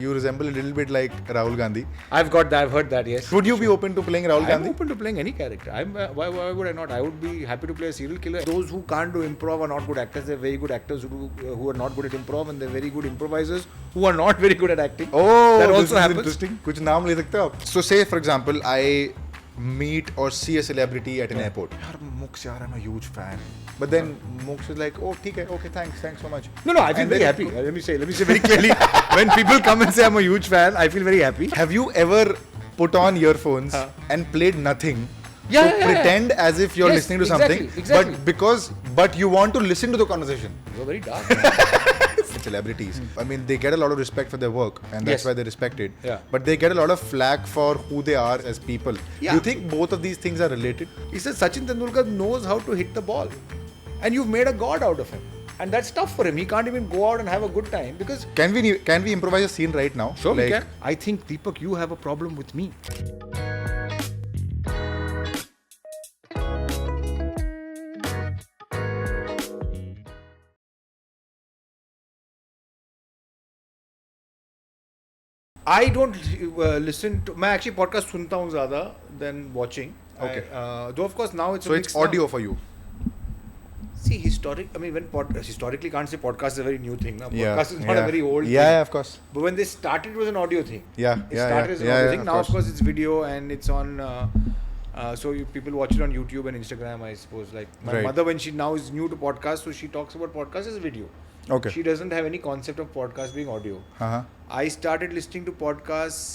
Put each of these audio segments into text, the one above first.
You resemble a little bit like Rahul Gandhi. I've got that. I've heard that. Yes. Would you be open to playing Rahul Gandhi? I'm open to playing any character. Why would I not? I would be happy to play a serial killer. Those who can't do improv are not good actors. They're very good actors who are not good at improv, and they're very good improvisers who are not very good at acting. Oh, that this also is happens. interesting. कुछ नाम ले सकते हो आप? So say for example, I meet or see a celebrity at an airport. यार Mukul Chadda, I'm a huge fan. But then Mukul is like, oh, okay, thanks so much. No, I feel very happy. Let me say very clearly. When people come and say I'm a huge fan, I feel very happy. Have you ever put on earphones and played nothing? Pretend as if you're listening to something, but you want to listen to the conversation. You're very dark. Celebrities, I mean, they get a lot of respect for their work, and that's why they're respected. Yeah. But they get a lot of flack for who they are as people. Yeah. Do you think both of these things are related? He says Sachin Tendulkar knows how to hit the ball, and you've made a god out of him, and that's tough for him. He can't even go out and have a good time because. Can we improvise a scene right now? Sure, we can. I think Deepak, you have a problem with me. I don't listen to. मैं actually podcast सुनता हूँ ज़्यादा than watching. Okay. Though of course now it's. So it's audio for you. See, historically can't say podcast is a very new thing. Na? Podcast is not a very old thing. Yeah, of course. But when they started, it was an audio thing. It started as an audio thing. Now, of course, it's video and it's on. People watch it on YouTube and Instagram, I suppose. Like my mother, when she now is new to podcast, so she talks about podcast as video. Okay. She doesn't have any concept of podcast being audio. I started listening to podcasts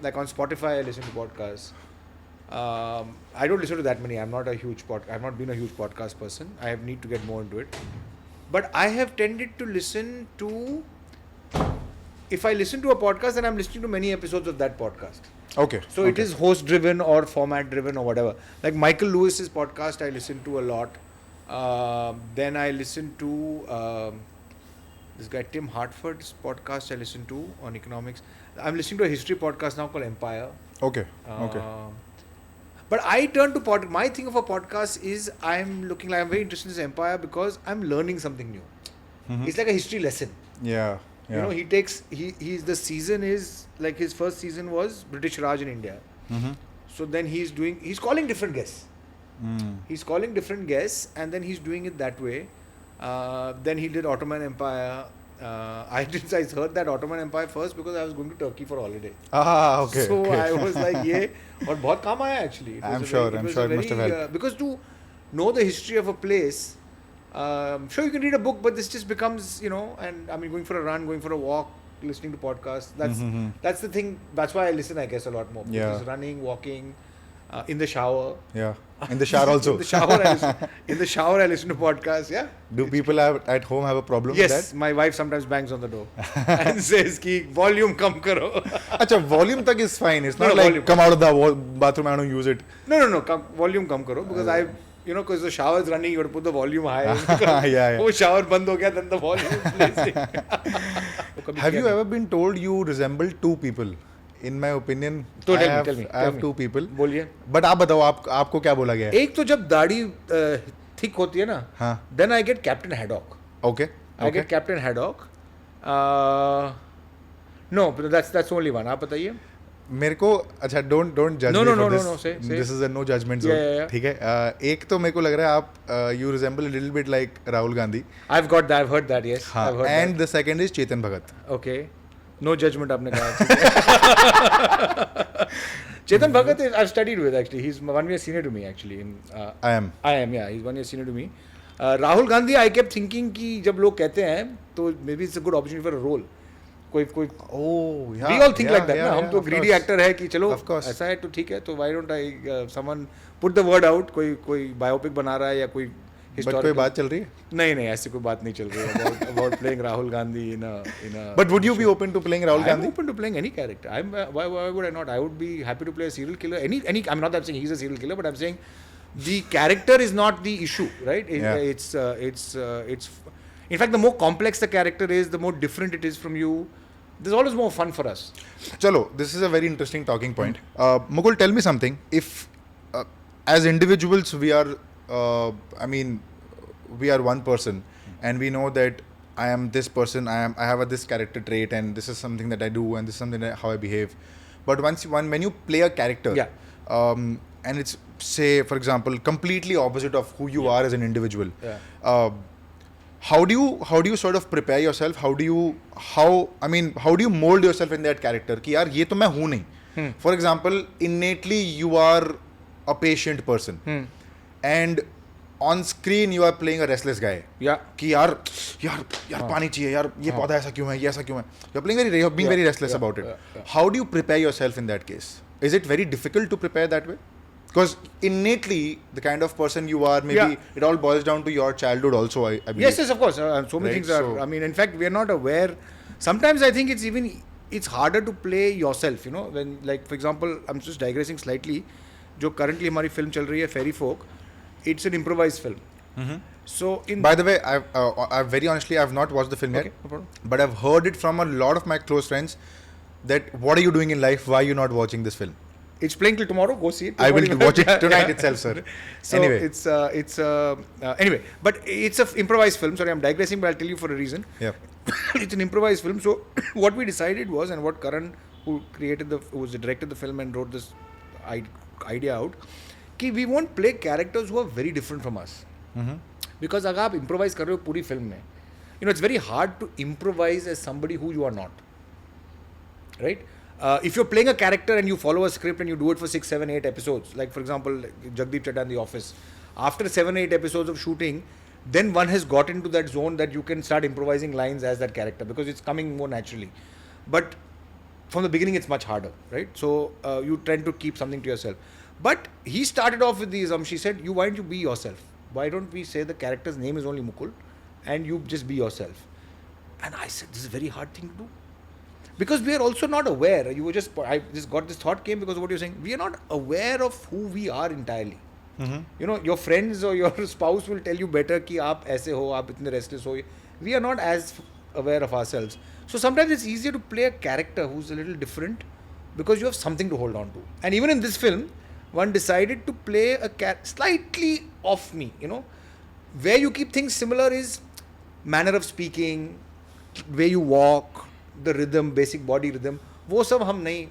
like on Spotify. I listen to podcasts. I don't listen to that many. I've not been a huge podcast person. I need to get more into it. But I have tended to listen to. If I listen to a podcast, then I'm listening to many episodes of that podcast. Okay. So it is host driven or format driven or whatever. Like Michael Lewis's podcast, I listen to a lot. Then I listen to this guy Tim Hartford's podcast. I listen to on economics. I'm listening to a history podcast now called Empire. Okay. But I turn to my thing of a podcast is I'm very interested in this Empire because I'm learning something new. Mm-hmm. It's like a history lesson. Yeah. You know, the season is like his first season was British Raj in India. Mm-hmm. So then he's calling different guests. He's calling different guests and then he's doing it that way. Then he did Ottoman Empire. I heard that Ottoman Empire first because I was going to Turkey for holiday. Okay. So I was like, और बहुत काम आया actually. I'm sure it must have helped. Because to know the history of a place, sure you can read a book, but this just becomes, and I mean going for a run, going for a walk, listening to podcasts. That's the thing. That's why I listen, I guess, a lot more. Because running, walking, in the shower. Yeah. In the shower also. In the shower I listen to podcasts. Yeah. Do people at home have a problem with that? Yes. My wife sometimes bangs on the door and says ki volume kam karo. Acha, volume tak is fine. It's not like volume. Come out of the bathroom and I don't use it. No. Volume kam karo because because the shower is running, you have to put the volume high. Oh, shower band ho gaya, then the volume is placing. Have you ever been told you resemble two people? In my opinion, tell me. I have two people. बोलिए. But आप बताओ आपको क्या बोला गया? एक तो जब दाढ़ी thick होती है ना, then I get Captain Haddock. Okay. I get Captain Haddock. No, but that's only one. आप बताइए. मेरे को अच्छा don't judge me for this. No. Say. This is a no judgment zone. Yeah. ठीक है. एक तो मेरे को लग रहा है आप you resemble a little bit like Rahul Gandhi. I've heard that. Yes. I've heard and the second is Chetan Bhagat. Okay. No judgment आपने कहा. Chetan Bhagat I've studied with actually. He's 1 year senior to me actually. IIM. Yeah. He's 1 year senior to me. Rahul Gandhi, I kept thinking कि जब लोग कहते हैं तो maybe it's a good opportunity for a role. कोई we all think like that ना. हम तो greedy actor है कि चलो ऐसा है तो ठीक है तो why don't I someone put the word out कोई biopic बना रहा है या कोई But कोई बात चल रही है? नहीं ऐसी कोई बात नहीं चल रही है about playing Rahul Gandhi in a. But would you be open to playing Rahul Gandhi? I'm open to playing any character. Why would I not? I would be happy to play a serial killer. I'm not that saying he's a serial killer, but I'm saying the character is not the issue, right? It's in fact the more complex the character is, the more different it is from you. There's always more fun for us. Chalo, this is a very interesting talking point. Mukul, tell me something. If as individuals we are, we are one person, and we know that I am this person, I have this character trait, and this is something that I do, and this is something how I behave. But when you play a character, and it's, say for example, completely opposite of who you are as an individual, how do you sort of prepare yourself? How do you mold yourself in that character? कि यार ये तो मैं हूँ नहीं. For example, innately you are a patient person, and on screen you are playing a restless guy. कि यार पानी चाहिए यार, ये पौधा ऐसा क्यों है, ये ऐसा क्यों है. You're being very restless about it. How do you prepare yourself in that case? Is it very difficult to prepare that way? Because innately, the kind of person you are, maybe it all boils down to your childhood also, I believe. Yes, of course. So many things are, in fact, we are not aware. Sometimes I think it's harder to play yourself, when, like, for example, I'm just digressing slightly, जो currently हमारी film चल रही है, Fairy Folk, it's an improvised film. So, by the way, I very honestly, I've not watched the film yet, no problem. But I've heard it from a lot of my close friends that what are you doing in life? Why are you not watching this film? It's playing till tomorrow. Go see it. I will watch it tonight itself, sir. So anyway, anyway, but it's an improvised film. Sorry, I'm digressing, but I'll tell you for a reason. Yeah. It's an improvised film. So what we decided was, and what Karan, who directed the film and wrote this idea out, कि we won't play characters who are very different from us. Because अगर आप improvise कर रहे हो पूरी film में, it's very hard to improvise as somebody who you are not. Right? If you're playing a character and you follow a script and you do it for 6, 7, 8 episodes, like for example, Jagdeep Chadda in The Office, after 7, 8 episodes of shooting, then one has got into that zone that you can start improvising lines as that character because it's coming more naturally. But from the beginning, it's much harder, right? So you tend to keep something to yourself. But he started off with the assumption, she said, why don't you be yourself? Why don't we say the character's name is only Mukul and you just be yourself? And I said, this is a very hard thing to do. Because we are also not aware. I just got this thought came because of what you're saying. We are not aware of who we are entirely. Your friends or your spouse will tell you better कि आप ऐसे हो, आप इतने restless हो. We are not as aware of ourselves. So sometimes it's easier to play a character who's a little different because you have something to hold on to. And even in this film, one decided to play a slightly off me. Where you keep things similar is manner of speaking, way you walk, the rhythm, basic body rhythm, वो सब हम नहीं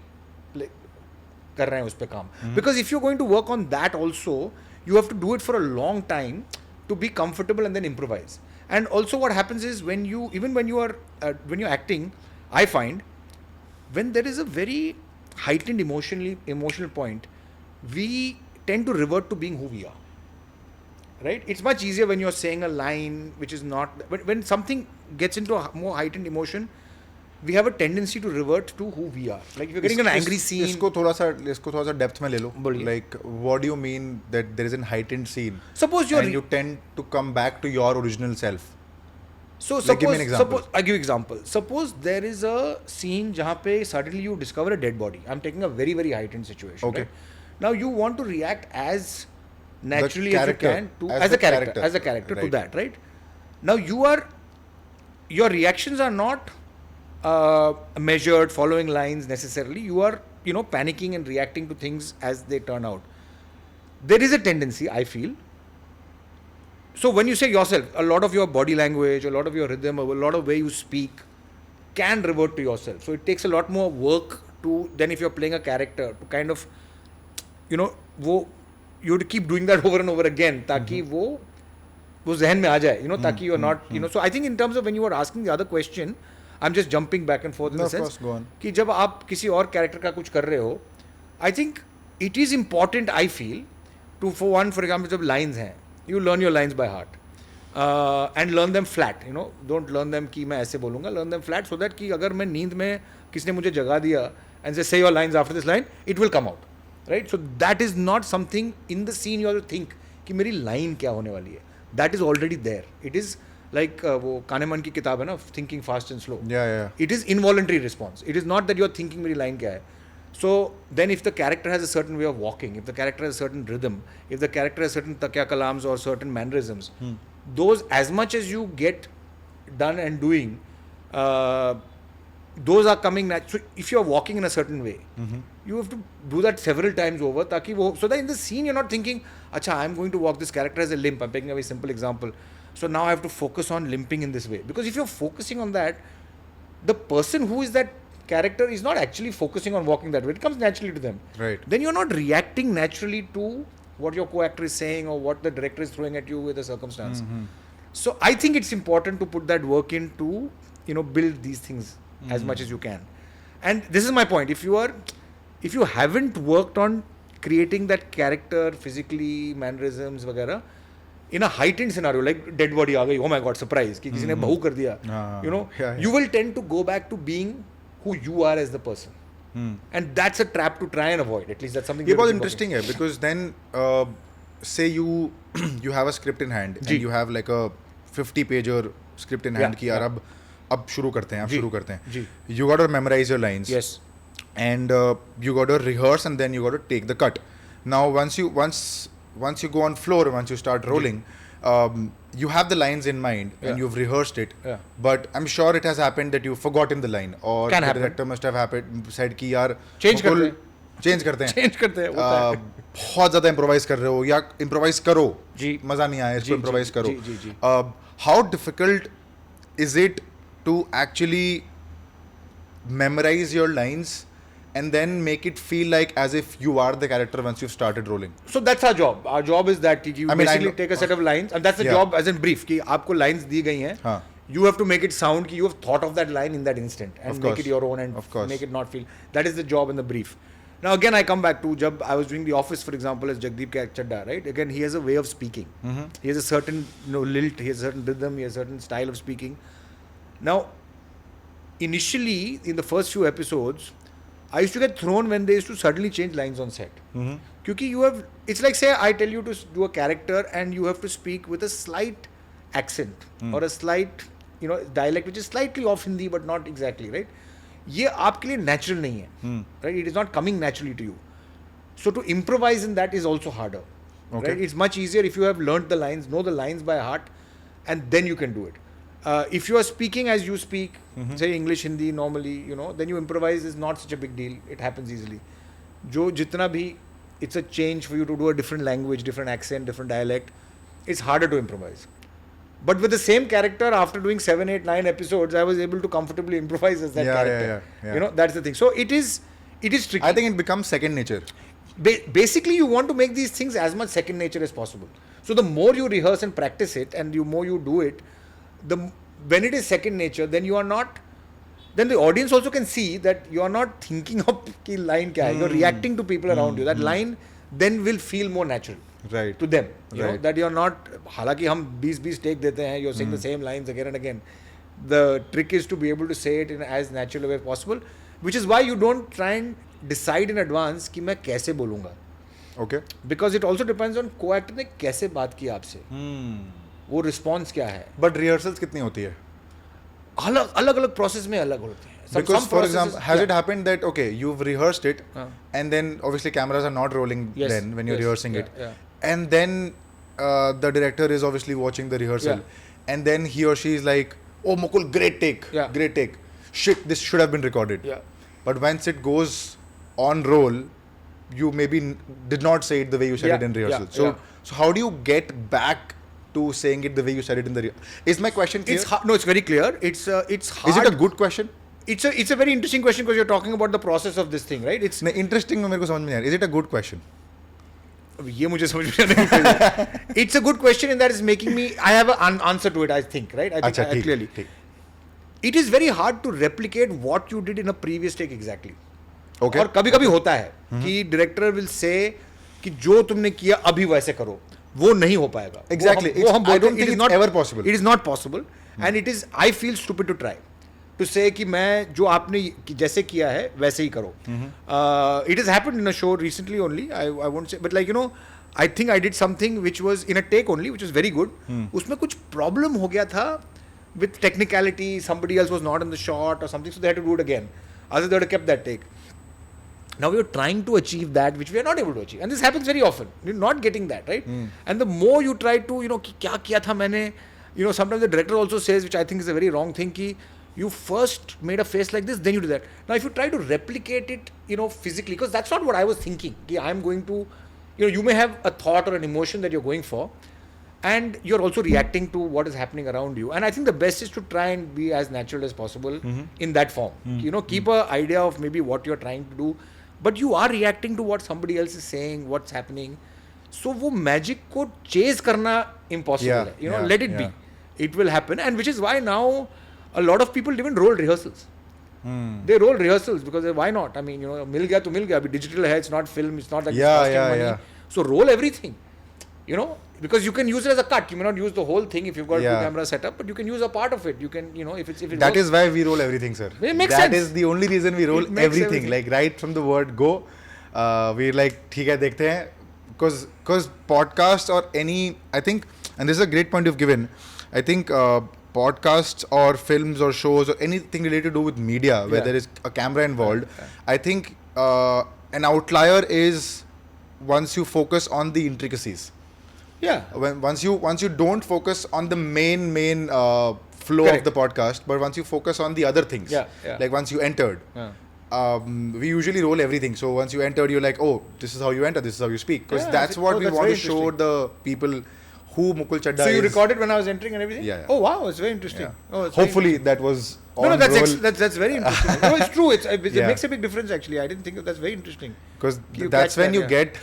कर रहे हैं उस पे काम. Because if you're going to work on that also, you have to do it for a long time to be comfortable and then improvise. And also what happens is when you're acting, I find when there is a very heightened emotional point, we tend to revert to being who we are. Right? It's much easier when you're saying a line which is not. But when something gets into a more heightened emotion, we have a tendency to revert to who we are. Like if you're getting an angry scene. इसको थोड़ा सा depth में ले लो. Like what do you mean that there is a heightened scene? Suppose you tend to come back to your original self. So give me an example. I give example. Suppose there is a scene जहाँ पे suddenly you discover a dead body. I'm taking a very very heightened situation. Okay. Right? Now you want to react as naturally as you can to as a character right. To that, right? Now your reactions are not measured, following lines necessarily. You are, panicking and reacting to things as they turn out. There is a tendency, I feel. So when you say yourself, a lot of your body language, a lot of your rhythm, a lot of way you speak can revert to yourself. So it takes a lot more work than if you're playing a character to kind of, you have to keep doing that over and over again ताकि वो ज़हन में आ जाए, ताकि you're not, So I think in terms of when you were asking the other question, I'm just jumping back and forth in the sense कि जब आप किसी और character का कुछ कर रहे हो, I think it is important, I feel, for example, जब lines हैं, you learn your lines by heart and learn them flat, don't learn them कि मैं ऐसे बोलूँगा, learn them flat so that कि अगर मैं नींद में किसने मुझे जगा दिया and say your lines after this line, it will come out, right? So that is not something in the scene you have to think कि मेरी line क्या होने वाली है. That is already there. It is like वो कानेमन की किताब है ना, thinking fast and slow. Yeah. It is involuntary response. It is not that you are thinking मेरी line क्या है. So then if the character has a certain way of walking, if the character has a certain rhythm, if the character has certain takya kalams or certain mannerisms, those as much as you get done and doing, those are coming natural. So if you are walking in a certain way, you have to do that several times over ताकि वो, so that in the scene you're not thinking, अच्छा, I'm going to walk, this character has a limp. I'm taking a very simple example. So now I have to focus on limping in this way. Because if you're focusing on that, the person who is that character is not actually focusing on walking that way. It comes naturally to them. Right. Then you're not reacting naturally to what your co-actor is saying or what the director is throwing at you with a circumstance. So I think it's important to put that work in to, build these things as much as you can. And this is my point. If you haven't worked on creating that character physically, mannerisms, वगैरह, in a heightened scenario like dead body आ गई, oh my god, surprise कि किसी ने बहू कर दिया, you will tend to go back to being who you are as the person. And that's a trap to try and avoid. At least that's something. ये बहुत interesting है because then say you have a script in hand and you have like a 50-pager script in hand कि यार अब शुरू करते हैं. You got to memorize your lines. Yes. And you got to rehearse and then you got to take the cut. Now once you go on floor, once you start rolling, you have the lines in mind and you've rehearsed it. But I'm sure it has happened that you've forgotten the line or the director must have said कि यार change करते हैं बहुत ज़्यादा improvise कर रहे हो या improvise करो मज़ा नहीं आया इसको improvise करो. How difficult is it to actually memorize your lines and then make it feel like as if you are the character once you've started rolling? So that's our job. Our job is that you basically take a set of lines, and that's the job as in brief कि आपको lines दी गई हैं. You have to make it sound कि you have thought of that line in that instant and make it your own and make it not feel. That is the job in the brief. Now again I come back to जब I was doing The Office, for example, as Deepak Chadda, right? Again he has a way of speaking. He has a certain lilt, he has a certain rhythm, he has a certain style of speaking. Now initially in the first few episodes I used to get thrown when they used to suddenly change lines on set. Because it's like say I tell you to do a character and you have to speak with a slight accent or a slight dialect which is slightly off Hindi but not exactly, right? ये आपके लिए natural नहीं है, right? It is not coming naturally to you. So to improvise in that is also harder, right? It's much easier if you have learnt the lines, know the lines by heart, and then you can do it. If you are speaking as you speak, say English, Hindi normally, then you improvise is not such a big deal. It happens easily. Jitna bhi, it's a change for you to do a different language, different accent, different dialect. It's harder to improvise. But with the same character, after doing 7, 8, 9 episodes, I was able to comfortably improvise as that character. Yeah. That's the thing. So it is tricky. I think it becomes second nature. Basically, you want to make these things as much second nature as possible. So the more you rehearse and practice it, and the more you do it, when it is second nature, then the audience also can see that you are not thinking of ki line kya hai. You're reacting to people around you. That line then will feel more natural to them. You know, that you're not, halaki hum 20 take dete hain, you're saying the same lines again and again. The trick is to be able to say it in as natural a way as possible, which is why you don't try and decide in advance कि मैं कैसे बोलूँगा. Okay. Because it also depends on co-actor ने कैसे बात की आपसे. वो response क्या है. But rehearsals कितनी होती है? अलग process में अलग होते हैं. Because for example, has it happened that you've rehearsed it and then obviously cameras are not rolling then when you're rehearsing it, and then the director is obviously watching the rehearsal and then he or she is like, oh Mukul, great take, shit, this should have been recorded. But once it goes on roll, you maybe did not say it the way you said it in rehearsal. So how do you get back to saying it the way you said it in the rehearsal? Is my question clear? No, it's very clear. It's hard. Is it a good question? It's a very interesting question because you're talking about the process of this thing, right? It's interesting. मेरे को समझ में नहीं आ रहा. Is it a good question? ये मुझे समझ में नहीं आता. It's a good question in that it's making me. I have an answer to it. I think, right? I think clearly. It is very hard to replicate what you did in a previous take exactly. Okay. और कभी-कभी होता है कि director will say कि जो तुमने किया अभी वैसे करो. वो नहीं हो पाएगा. Exactly. I don't think it's ever possible. It is not possible, and it is. I feel stupid to try. To say कि मैं जो आपने जैसे किया है वैसे ही करो. It has happened in a show recently only. I won't say, but I think I did something which was in a take only, which was very good. उसमें कुछ problem हो गया था with technicality. Somebody else was not in the shot or something, so they had to do it again. Otherwise, they would have kept that take. Now we are trying to achieve that which we are not able to achieve, and this happens very often. You're not getting that, right? And the more you try to, कि क्या किया था मैंने, sometimes the director also says, which I think is a very wrong thing, कि you first made a face like this, then you do that. Now, if you try to replicate it, physically, because that's not what I was thinking. I'm going to, you may have a thought or an emotion that you're going for, and you're also reacting to what is happening around you. And I think the best is to try and be as natural as possible in that form. You know, keep a idea of maybe what you're trying to do, but you are reacting to what somebody else is saying, what's happening. So वो magic को chase करना impossible है. You know, let it be. It will happen, and which is why now a lot of people even roll rehearsals. They roll rehearsals because why not? I mean, you know, मिल गया तो मिल गया. अभी digital है, it's not film, it's not like it's costing money. So roll everything. You know, because you can use it as a cut. You may not use the whole thing if you've got two camera setup, but you can use a part of it. You can, you know, if it that is why we roll everything, sir. It makes sense. That is the only reason we roll everything. Like right from the word go, we're like, ठीक है देखते हैं. Because podcast or any, I think, and this is a great point you've given. I think podcasts or films or shows or anything related to do with media where there is a camera involved, I think an outlier is once you focus on the intricacies. Yeah. Once you don't focus on the main flow of the podcast, but once you focus on the other things, like once you entered, we usually roll everything. So once you entered, you're like, oh, this is how you enter, this is how you speak, because that's what we want to show the people who Mukul Chadda is. So you recorded when I was entering and everything? Yeah. Oh wow, it's very interesting. Oh, it's hopefully that was on No, that's very interesting. No, it's true. It makes a big difference actually. I didn't think that's very interesting. Because that's when you get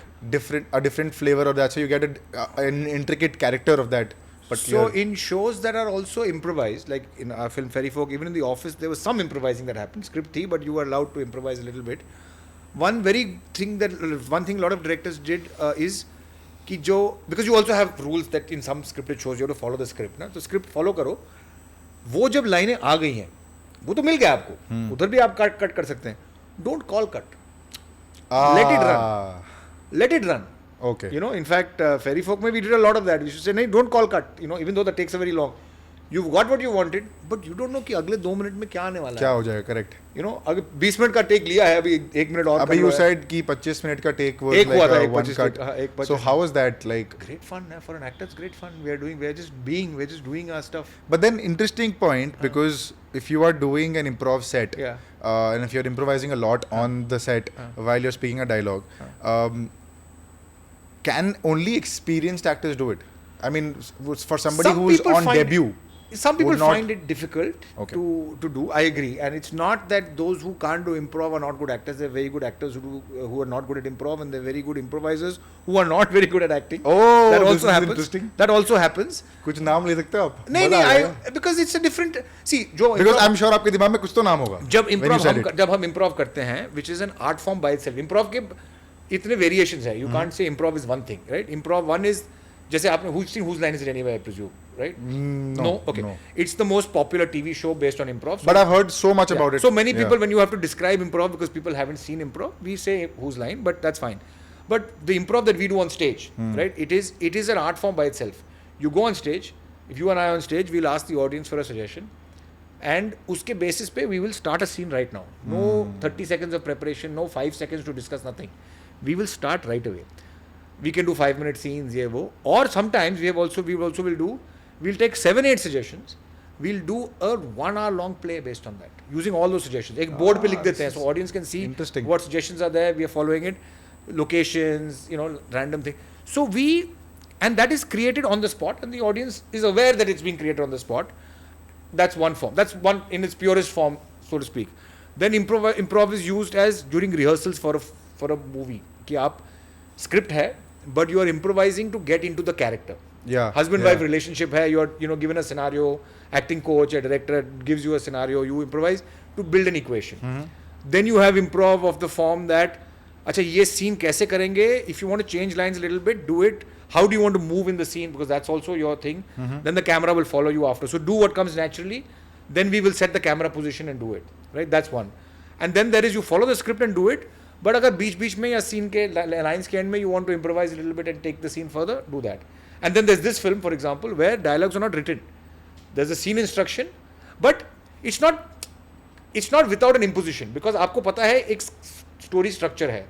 a different flavor, or that's how you get an intricate character of that. So in shows that are also improvised, like in our film Fairy Folk, even in The Office, there was some improvising that happened, script thi, but you were allowed to improvise a little bit. One thing a lot of directors did is कि जो, because you also have rules that in some scripted shows you have to follow the script ना, तो script follow करो. वो जब लाइनें आ गई हैं, वो तो मिल गया आपको, उधर भी आप कट कर सकते हैं. Don't call cut. Let it run. Okay. You know, in fact, Fairy Folk में we did a lot of that. We should say, नहीं, don't call cut. You know, even though that takes a very long. You've got what you wanted, but you don't know कि अगले 2 minute में क्या आने वाला है. क्या हो जाएगा, correct. You know, अगर 20 मिनट का take लिया है, अभी 1 मिनट और. अभी you said कि 25 मिनट का take was like one cut. So how was that like? Great fun for an actor. It's great fun. We're just doing our stuff. But then interesting point, because if you are doing an improv set, and if you're improvising a lot on the set while you're speaking a dialogue, can only experienced actors do it? I mean, for somebody who's on debut. Some people find it difficult to do. I agree, and it's not that those who can't do improv are not good actors. They're very good actors who are not good at improv, and they're very good improvisers who are not very good at acting. Oh, that also happens. Interesting. That also happens. कुछ नाम ले सकते हो आप? नहीं, because it's a different. See, because I'm sure आपके दिमाग में कुछ तो नाम होगा. जब हम improv करते हैं, which is an art form by itself. Improv के इतने variations हैं. You can't say improv is one thing, right? Improv one is जैसे आपने whose line is it anyway, I presume, right? No. Okay. No. It's the most popular TV show based on improv. But I've heard so much about it. So many people, when you have to describe improv, because people haven't seen improv, we say whose line, but that's fine. But the improv that we do on stage, right? It is an art form by itself. You go on stage. If you and I are on stage, we'll ask the audience for a suggestion, and uske basis pe we will start a scene right now. No 30 seconds of preparation, no 5 seconds to discuss nothing. We will start right away. We can do 5-minute scenes, ye wo. Or sometimes we'll take 7-8 suggestions. We'll do a 1 hour long play based on that, using all those suggestions. Ek board pe likh dete hain, so audience can see what suggestions are there. We are following it, locations, random thing. So and that is created on the spot, and the audience is aware that it's being created on the spot. That's one form. That's one in its purest form, so to speak. Then improv is used as during rehearsals for a movie. कि आप script है, but you are improvising to get into the character. Husband-wife relationship hai, you are given a scenario, acting coach, a director gives you a scenario, you improvise to build an equation. Then you have improv of the form that, अच्छा ये scene कैसे करेंगे? If you want to change lines a little bit, do it. How do you want to move in the scene? Because that's also your thing. Then the camera will follow you after. So do what comes naturally. Then we will set the camera position and do it. Right? That's one. And then there is you follow the script and do it. But अगर बीच में या scene के lines के end में you want to improvise a little bit and take the scene further, do that. And then there's this film, for example, where dialogues are not written. There's a scene instruction, but it's not without an imposition, because आपको पता है एक story structure है.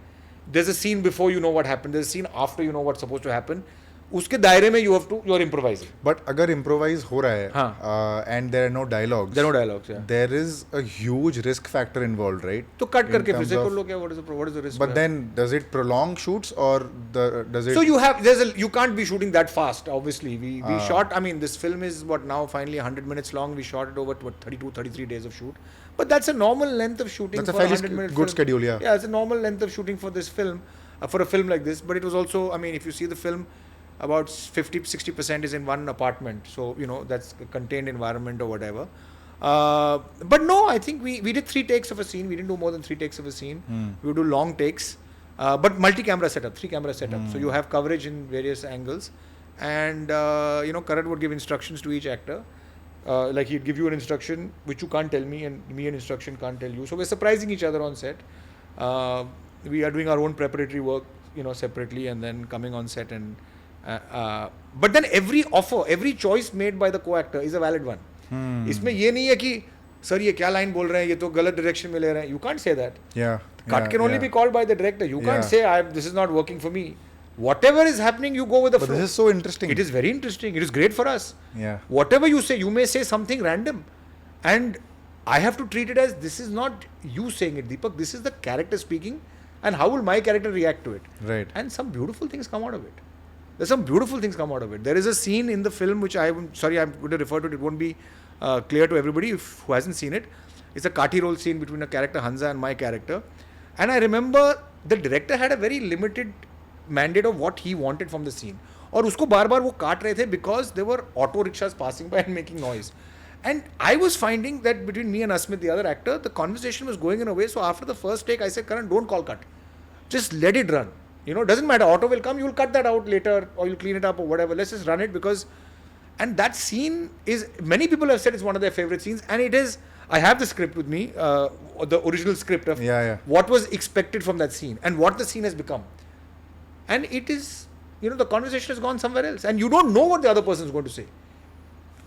There's a scene before you know what happened. There's a scene after you know what's supposed to happen. उसके दायरे में you are improvising. But अगर improvise हो रहा है and there are no dialogues, yeah. there is a huge risk factor involved, right? तो cut करके फिर से कर लो क्या? What is the risk? But then does it prolong shoots or does it? So you can't be shooting that fast. Obviously, we shot. I mean, this film is now finally 100 minutes long. We shot it over 33 days of shoot. But that's a normal length of shooting. That's for a fairly good film. schedule, yeah. Yeah, it's a normal length of shooting for this film, for a film like this. But it was also, I mean, if you see the film, about 50-60% is in one apartment. So, that's a contained environment or whatever. But no, I think we did 3 takes of a scene. We didn't do more than 3 takes of a scene. We would do long takes. But multi-camera setup, 3-camera setup. So you have coverage in various angles. And, Karan would give instructions to each actor. Like he'd give you an instruction which you can't tell me, and me an instruction can't tell you. So we're surprising each other on set. We are doing our own preparatory work, separately, and then coming on set. And but then every choice made by the co-actor is a valid one. इसमें ये नहीं है कि sir ये क्या line बोल रहे हैं, ये तो गलत डायरेक्शन में ले रहे हैं. You can't say that. Cut can only be called by the director. You can't say this is not working for me. Whatever is happening, you go with the flow. But this is so interesting. It is very interesting. It is great for us. Yeah. Whatever you say, you may say something random, and I have to treat it as this is not you saying it, Deepak. This is the character speaking, and how will my character react to it? Right. And some beautiful things come out of it. There's some beautiful things come out of it. There is a scene in the film which I'm going to refer to it. It won't be clear to everybody who hasn't seen it. It's a kati roll scene between a character Hansa and my character, and I remember the director had a very limited mandate of what he wanted from the scene. और उसको बार बार वो काट रहे थे because there were auto rickshaws passing by and making noise. And I was finding that between me and Asmit, the other actor, the conversation was going in a way. So after the first take, I said, Karan, don't call cut. Just let it run. Doesn't matter. Auto will come. You'll cut that out later, or you'll clean it up or whatever. Let's just run it because. And that scene is, many people have said it's one of their favorite scenes. And it is, I have the script with me, the original script of what was expected from that scene and what the scene has become. And it is, the conversation has gone somewhere else. And you don't know what the other person is going to say.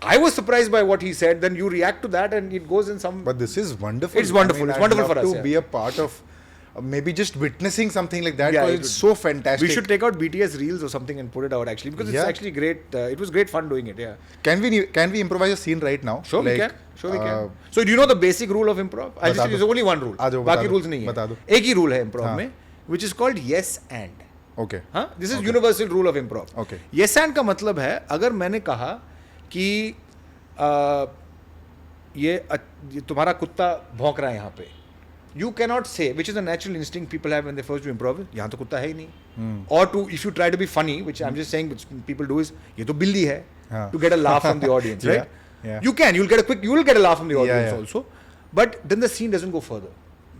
I was surprised by what he said. Then you react to that and it goes in some... But this is wonderful. It's wonderful. It's wonderful for us. To be a part of maybe just witnessing something like that. It's so fantastic. We should take out BTS reels or something and put it out actually. Because it's actually great. It was great fun doing it. Yeah. Can we improvise a scene right now? Sure, we can. Sure, we can. So do you know the basic rule of improv? There's only one rule. Baki rules nahi hai. Ek hi rule hai improv mein, which is called yes and. Okay. This is universal rule of improv. Okay. Yes and का मतलब है अगर मैंने कहा कि ये तुम्हारा कुत्ता भौंक रहा है यहाँ पे, you cannot say, which is a natural instinct people have when they first do improv, यहाँ तो कुत्ता है ही नहीं. Or if you try to be funny, which I'm just saying, which people do is, ये तो बिल्ली है, to get a laugh from the audience, right? Yeah. You will get a laugh from the audience also, but then the scene doesn't go further.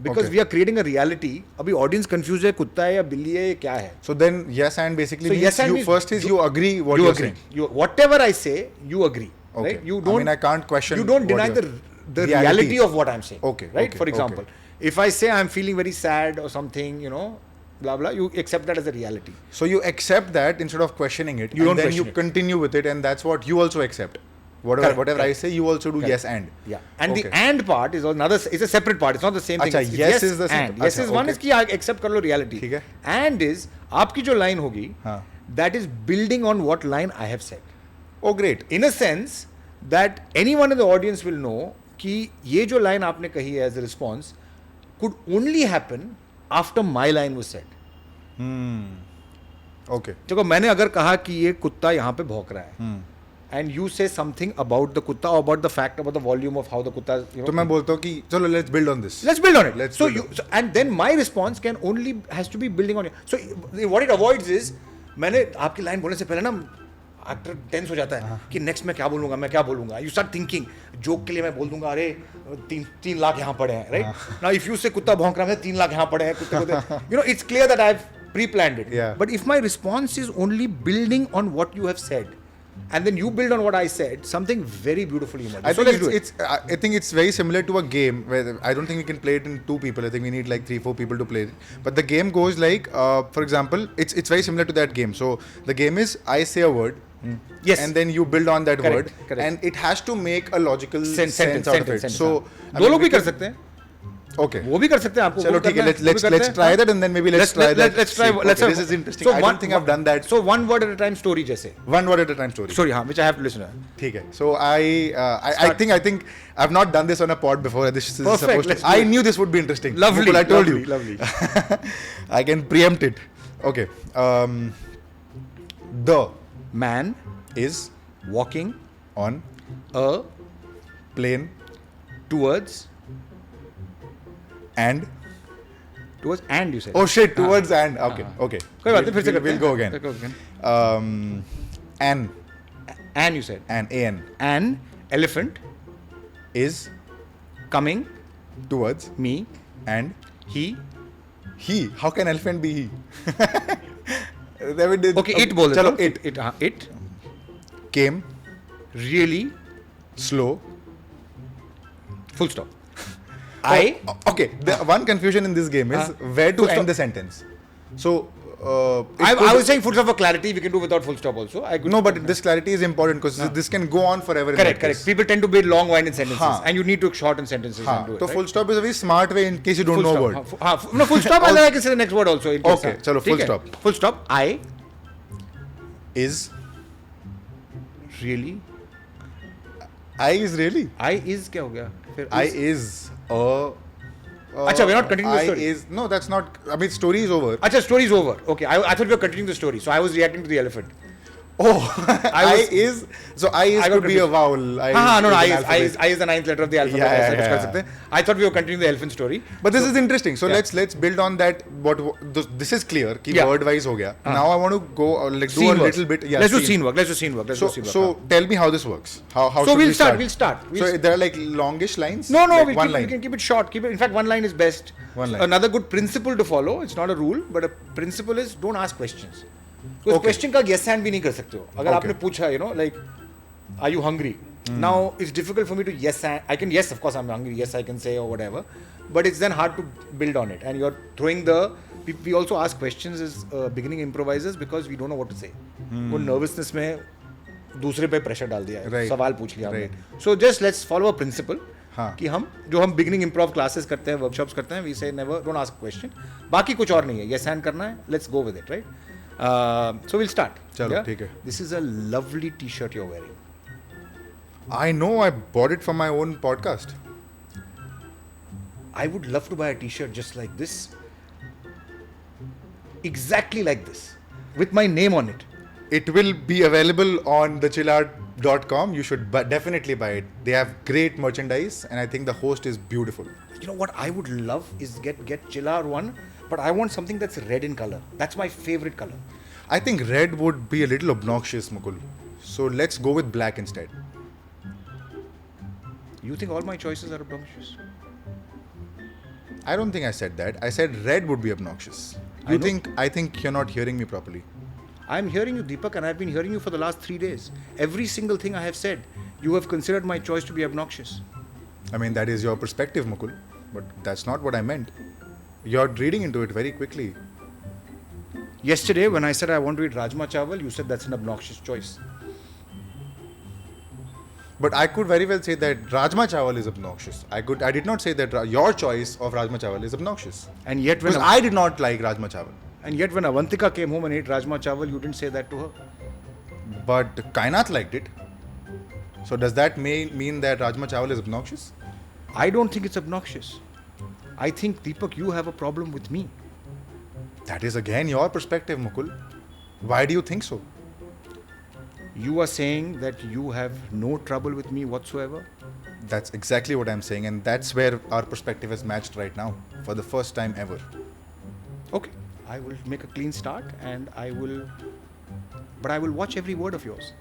Because we are creating a reality. अभी audience confused है कुत्ता है या बिल्ली है क्या है. So then yes and basically means you agree what you're saying. Whatever I say, you agree. Okay. Right? You don't. I mean, I can't question. You don't deny the reality of what I'm saying. Okay. Right. For example, if I say I'm feeling very sad or something, blah blah, you accept that as a reality. So you accept that instead of questioning it, you then you continue with it, and that's what you also accept. Whatever I say, you also do yes and. Yeah. And the and part is another. It's a separate part. It's not the same thing. It's yes is the same. And. Yes is one is कि accept कर लो reality. ठीक है. And is आपकी जो line होगी, that is building on what line I have said. Oh great. In a sense that anyone in the audience will know कि ये जो line आपने कही है as a response could only happen after my line was said. Okay. देखो मैंने अगर कहा कि ये कुत्ता यहाँ पे भौंक रहा है. And you say something about the kutta or about the fact about the volume of how the kutta. तो मैं बोलता हूँ कि चलो let's build on this. Let's build on it. And then my response has to be building on it. So what it avoids is मैंने आपकी line बोलने से पहले ना actor tense हो जाता है कि next मैं क्या बोलूँगा. You start thinking joke के लिए मैं बोल दूँगा अरे 3 लाख यहाँ पड़े हैं, right? Now if you say कुत्ता भौंक रहा है 3 लाख यहाँ पड़े हैं कुत्ते it's clear that I've pre-planned it. Yeah. But if my response is only building on what you have said, and then you build on what I said, something very beautifully emerges. I think it's very similar to a game where I don't think we can play it in 2 people. I think we need like 3-4 people to play it. But the game goes like, for example, it's very similar to that game. So the game is I say a word, yes, and then you build on that word, correct. and it has to make a logical sense out of it. So दो लोग भी कर सकते हैं. Okay. वो भी कर सकते हैं आपको. चलो ठीक है. Let's try that and then maybe let's try that. Let's try. Okay, this is interesting. I don't think I've done that. So one word at a time story जैसे. One word at a time story. Sorry, हाँ, which I have to listen to. ठीक है. So I think I've not done this on a pod before. This is Perfect. supposed to. I knew this would be interesting. Lovely. Mukul, I told you. Lovely. I can preempt it. Okay. The Man is walking on a plane towards and you said. oh shit, towards and okay. कोई बात नहीं, फिर से करते हैं. We'll go again. And you said. An elephant is coming towards me and he. How can elephant be he? Okay, it बोल चलो it came really slow. Full stop. Okay. The one confusion in this game is where to end the sentence. So I was saying full stop for clarity. We can do without full stop also. No, but this clarity is important because this can go on forever. Correct. People tend to build long-winded sentences, and you need to shorten sentences and do it. So full stop is a very smart way in case you don't know a word. No, full stop. I can say the next word also. Okay, chalo, full stop. Full stop. I is really. I is really. I is क्या हो गया? I is अच्छा, we're not continuing the story. No, that's not. I mean, story is over. अच्छा, story is over. Okay, I thought we were continuing the story, so I was reacting to the elephant. Oh, I is could be a vowel. No, I is the ninth letter of the alphabet. Yeah. I thought we were continuing the elephant story. But this is interesting. So let's build on that. This is clear. Ki word wise ho gaya. Now I want to go do a little bit. Yeah, let's do scene work. So tell me how this works. How so we'll start. So there are like longish lines. No, like we can keep it short. In fact, one line is best. One line. Another good principle to follow. It's not a rule, but a principle is don't ask questions. उस question का yes and भी नहीं कर सकते हो. अगर आपने पूछा, like, are you hungry? Now it's difficult for me to yes and I can yes, of course I'm hungry. Yes, I can say or whatever, but it's then hard to build on it. And you're throwing we also ask questions as beginning improvisers because we don't know what to say. वो nervousness में दूसरे पे pressure डाल दिया है. सवाल पूछ लिया हमने. So just let's follow a principle. कि हम beginning improv classes करते हैं, workshops करते हैं, we say never don't ask a question. बाकी कुछ और नहीं है. Yes and करना है. Let's go with it, right? So we'll start. चलो ठीक है. This is a lovely T-shirt you're wearing. I know. I bought it for my own podcast. I would love to buy a T-shirt just like this, exactly like this, with my name on it. It will be available on thechillart.com. You should definitely buy it. They have great merchandise, and I think the host is beautiful. You know what I would love is get Chillar one. But I want something that's red in color. That's my favorite color. I think red would be a little obnoxious, Mukul. So let's go with black instead. You think all my choices are obnoxious? I don't think I said that. I said red would be obnoxious. I think you're not hearing me properly. I'm hearing you, Deepak, and I've been hearing you for the last 3 days. Every single thing I have said, you have considered my choice to be obnoxious. I mean, that is your perspective, Mukul. But that's not what I meant. You're reading into it very quickly. Yesterday, when I said I want to eat Rajma Chawal, you said that's an obnoxious choice. But I could very well say that Rajma Chawal is obnoxious. I did not say that your choice of Rajma Chawal is obnoxious. And yet because I did not like Rajma Chawal. And yet when Avantika came home and ate Rajma Chawal, you didn't say that to her. But Kainath liked it. So does that mean that Rajma Chawal is obnoxious? I don't think it's obnoxious. I think, Deepak, you have a problem with me. That is again your perspective, Mukul. Why do you think so? You are saying that you have no trouble with me whatsoever? That's exactly what I'm saying, and that's where our perspective has matched right now, for the first time ever. Okay, I will make a clean start, and I will watch every word of yours.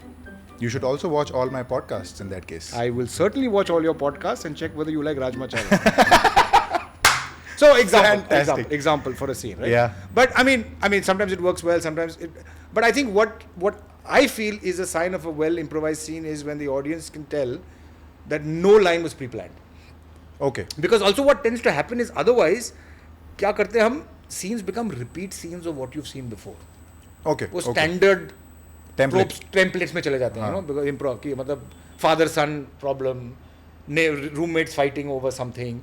You should also watch all my podcasts in that case. I will certainly watch all your podcasts and check whether you like Rajma Chawal. So example for a scene, right? Yeah. But I mean, sometimes it works well, sometimes it. But I think what I feel is a sign of a well improvised scene is when the audience can tell that no line was pre-planned. Okay. Because also what tends to happen is otherwise, क्या करते हैं हम? Scenes become repeat scenes of what you've seen before. Okay. वो standard templates में चले जाते हैं, you know, because improv की मतलब father son problem, roommates fighting over something.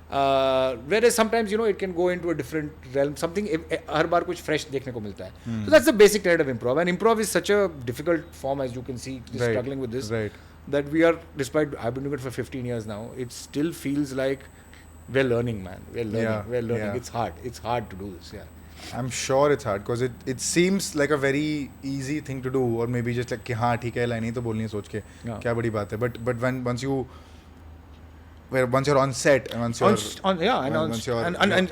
Whereas sometimes, you know, it can go into a different realm. Something, हर बार कुछ fresh देखने को मिलता है. So that's the basic tenet of improv. And improv is such a difficult form, as you can see, just struggling with this. Right. That we are, despite I've been doing it for 15 years now, it still feels like we're learning, man. We're learning. Yeah. It's hard. It's hard to do this. Yeah. I'm sure it's hard because it seems like a very easy thing to do, or maybe just like कि हाँ ठीक है, line ही तो बोलनी है सोच के, क्या बड़ी बात है. But when once you're on set and once you're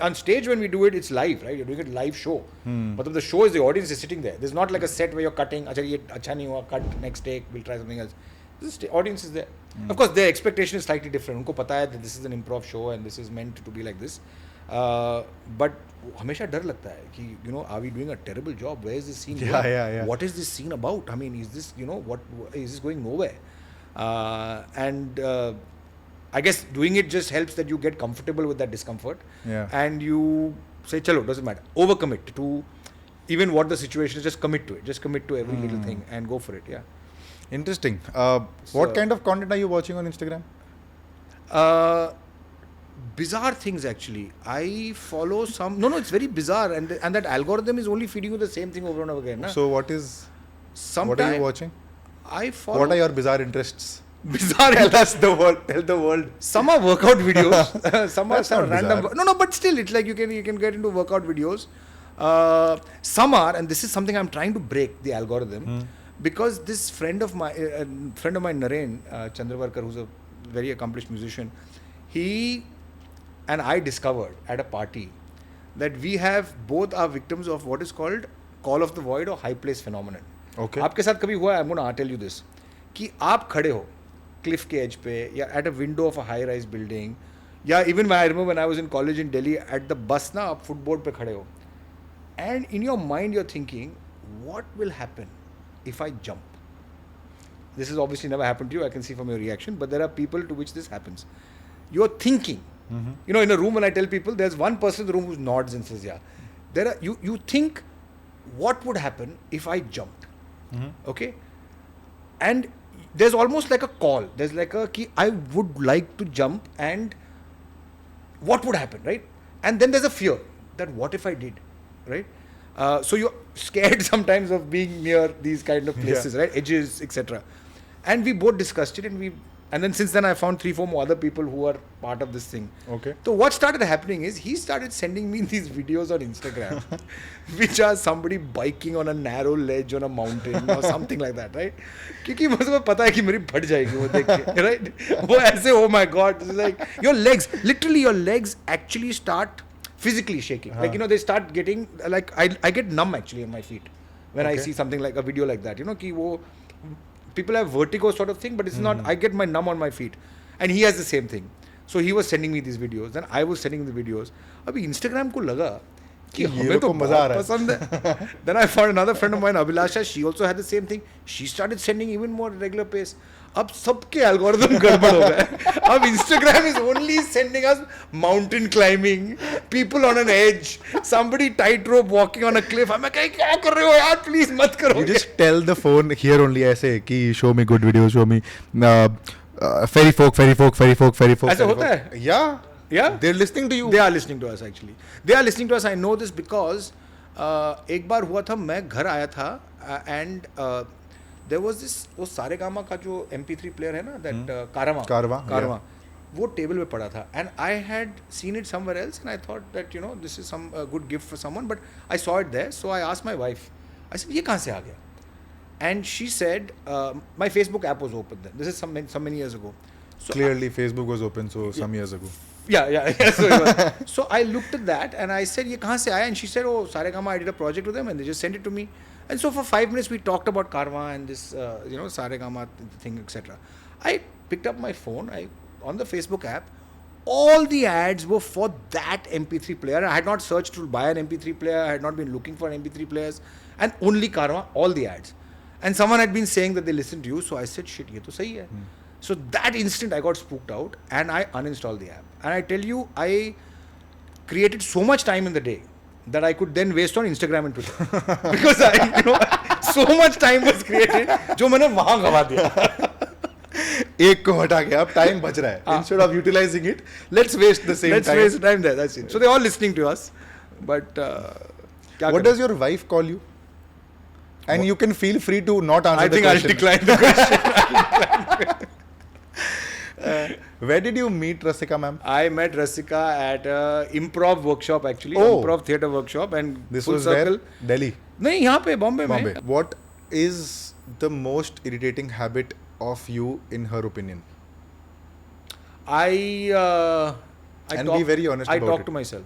on stage, when we do it, it's live, right? You're doing it live show. But the show is, the audience is sitting there. There's not like a set where you're cutting. अच्छा ये अच्छा नहीं हुआ, cut next take. We'll try something else. The audience is there. Of course, their expectation is slightly different. उनको पता है that this is an improv show and this is meant to be like this. But हमेशा डर लगता है कि, you know, are we doing a terrible job? Where is this scene going? Yeah. What is this scene about? I mean, is this, you know, what is this going nowhere? And I guess doing it just helps that you get comfortable with that discomfort. Yeah. And you say, chalo, doesn't matter. Overcommit to even what the situation is. Just commit to it. Just commit to every little thing and go for it. Yeah. Interesting. What kind of content are you watching on Instagram? Bizarre things, actually. I follow some. No, it's very bizarre, and that algorithm is only feeding you the same thing over and over again. Na? So what are you watching? I follow. What are your bizarre interests? Tell us the world. Tell the world. Some are workout videos. Some are random. No, but still, it's like you can get into workout videos. Some are, and this is something I'm trying to break the algorithm, because this friend of mine, Naren Chandravarkar, who's a very accomplished musician, he and I discovered at a party that we have both are victims of what is called call of the void or high place phenomenon. Okay. आपके साथ कभी हुआ है? I'm gonna tell you this. कि आप खड़े हो cliff के edge पे, या at a window of a high rise building, या even I remember when I was in college in Delhi, at the bus ना आप footboard पे खड़े हो, and in your mind you're thinking, what will happen if I jump? This has obviously never happened to you, I can see from your reaction, but there are people to which this happens. You're thinking, you know, in a room, when I tell people, there's one person in the room who nods and says, yeah. You think, what would happen if I jumped? Okay? And there's almost like a call. There's like a key, I would like to jump, and what would happen, right? And then there's a fear that what if I did, right? So you're scared sometimes of being near these kind of places, right? Edges, etc. And we both discussed it, and then since then I found 3-4 more other people who are part of this thing. Okay. So what started happening is he started sending me these videos on Instagram, which are somebody biking on a narrow ledge on a mountain or something like that, right? क्योंकि मुझे पता है कि मेरी फट जाएगी वो देख के, right? वो ऐसे, oh my God, this is like your legs actually start physically shaking. Like, you know, they start getting, like, I get numb actually on my feet when I see something like a video like that. You know, कि वो people have vertigo sort of thing, but it's not. I get my numb on my feet, and he has the same thing. So he was sending me these videos, then I was sending the videos. अभी Instagram को लगा कि हमें तो बहुत पसंद है. Then I found another friend of mine, Abhilasha. She also had the same thing. She started sending even more regular pace. अब सबके algorithm गड़बड़ हो गए. अब Instagram is only sending us mountain climbing, people on an edge, somebody tightrope walking on a cliff. I'm like, क्या कर रहे हो यार? Please मत करो. You just tell the phone here only ऐसे कि show me good videos, show me fairy folk. ऐसा होता है? Yeah. They're listening to you. They are listening to us actually. They are listening to us. I know this because एक बार हुआ था, मैं घर आया था and there was this, वो सारेगामा का जो MP3 player है ना, that कारवा, वो टेबल पे पड़ा था, and I had seen it somewhere else, and I thought that, you know, this is some good gift for someone, but I saw it there, so I asked my wife, I said, ये कहाँ से आ गया? And she said, my Facebook app was open then. This is some many years ago. So clearly Facebook was open, so some years ago. Yeah. So I looked at that and I said, ये कहाँ से आया? And she said, oh, Saregama, I did a project with them and they just sent it to me. And so for 5 minutes we talked about Karma and this, you know, Saregama thing, etc. I picked up my phone, on the Facebook app, all the ads were for that MP3 player. I had not searched to buy an MP3 player. I had not been looking for MP3 players. And only Karma, all the ads. And someone had been saying that they listened to you. So I said, shit, ye to sahi hai. So that instant I got spooked out and I uninstalled the app. And I tell you, I created so much time in the day that I could then waste on Instagram and Twitter. Because so much time was created, जो मैंने वहाँ गवा दिया. एक को हटा के अब टाइम बच रहा है. Instead of utilizing it, let's waste the same time. Let's waste time there. That's it. So they're all listening to us, but what does your wife call you? And you can feel free to not answer the question. I think I'll decline the question. Where did you meet Rasika ma'am? I met Rasika at a improv workshop actually. Improv theatre workshop, and this was where? Delhi. नहीं यहाँ पे Bombay में. What is the most irritating habit of you in her opinion? Be very honest about it. I talk to myself.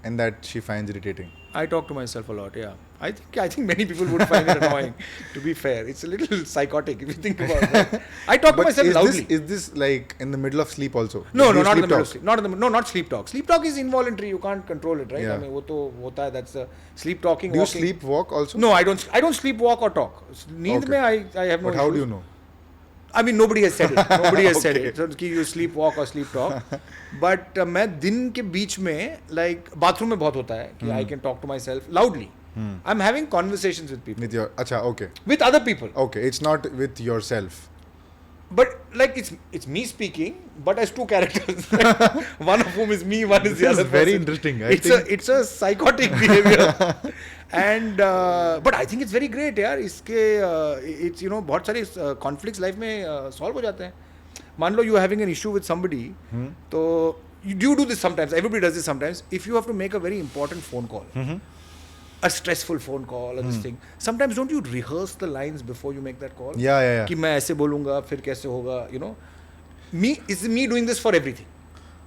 And that she finds irritating. I talk to myself a lot, yeah. I think many people would find it annoying, to be fair. It's a little psychotic if you think about it. I talk to myself loudly. Is this like in the middle of sleep also? No, not in the middle of sleep. Not sleep talk. Sleep talk is involuntary. You can't control it, right? Yeah. I mean, wo to hota hai, that's sleep talking. Do you sleep walk also? No, I don't sleep walk or talk. Neither mein I have no But how do you know? I mean, nobody has said it. Nobody has said it. So कि you sleep walk or sleep talk. But मैं दिन के बीच में like bathroom में बहुत होता है कि I can talk to myself loudly. I'm having conversations with people. With your, अच्छा, okay. With other people. Okay, it's not with yourself. But like it's me speaking, but as two characters. One of whom is me, one is the other. This is very interesting. It's a psychotic behavior. And but I think it's very great, यार. इसके it's बहुत सारे conflicts life में solve हो जाते हैं. मान लो you are having an issue with somebody, तो you do this sometimes. Everybody does this sometimes. If you have to make a very important phone call, a stressful phone call or this thing, sometimes don't you rehearse the lines before you make that call? Yeah. कि मैं ऐसे बोलूँगा, फिर कैसे होगा, you know. Is me doing this for everything,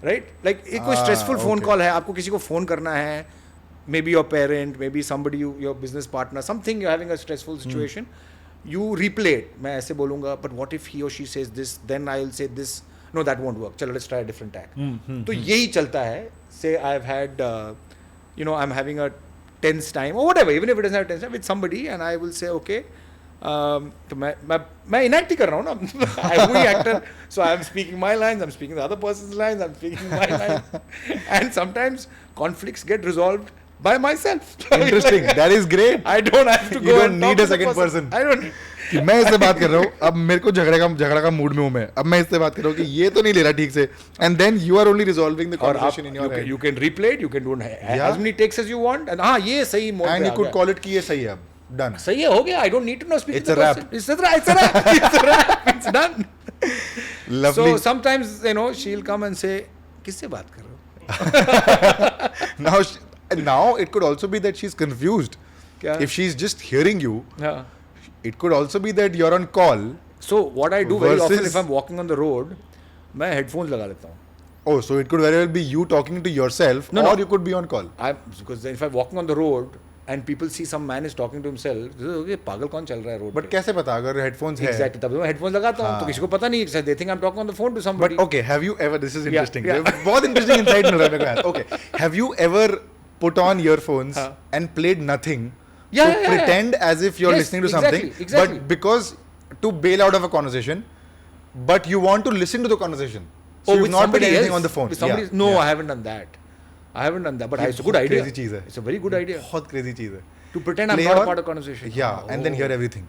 right? Like एक कोई stressful phone call है, आपको किसी को phone करना है. Maybe your parent, maybe somebody, your business partner, something you're having a stressful situation, you replay it. मैं ऐसे बोलूँगा, but what if he or she says this, then I'll say this. No, that won't work. चलो, let's try a different tack. तो यही चलता है. Say I've had, I'm having a tense time or whatever, even if it doesn't have tense time with somebody, and I will say, okay, तो मैं enact ही कर रहा हूँ ना. I'm the actor, so I'm speaking my lines, I'm speaking the other person's lines, I'm speaking my lines, and sometimes conflicts get resolved by myself. Interesting. That is great. I don't have to go. You don't need a second person. I don't. कि मैं इससे बात कर रहा हूँ, अब मेरे को झगड़ा का मूड में हूँ मैं, अब मैं इससे बात कर रहा हूँ कि ये तो नहीं ले रहा ठीक से, and then you are only resolving the conversation in your head. You can replay it, you can do as many takes as you want, and हाँ ये सही mode and you could call it कि ये सही है अब, done. सही है, हो गया. I don't need to know speaking. It's a wrap. It's a wrap. It's done. Lovely. So sometimes she'll come and say, किससे बात कर रहे हो? Now it could also be that she's confused. क्या? If she's just hearing you, it could also be that you're on call. So what I do very often if I'm walking on the road, मैं headphones लगा लेता हूँ. Oh, so it could very well be you talking to yourself, or you could be on call. Because if I'm walking on the road and people see some man is talking to himself, ये पागल कौन चल रहा है road? But कैसे पता अगर headphones है? Exactly. तब मैं headphones लगाता हूँ, तो किसी को पता नहीं. They think I'm talking on the phone to somebody. But okay, have you ever? This is interesting. बहुत interesting insight मिल रहा है मेरे को. Okay, have you ever put on earphones and played nothing? To pretend as if you're listening to something, but because to bail out of a conversation, but you want to listen to the conversation. So you've not put anything on the phone. No, I haven't done that. But it's a good idea. Crazy चीज़ है. It's a very good idea. बहुत crazy चीज़ है. To pretend I'm not a part of conversation. Yeah, and then hear everything,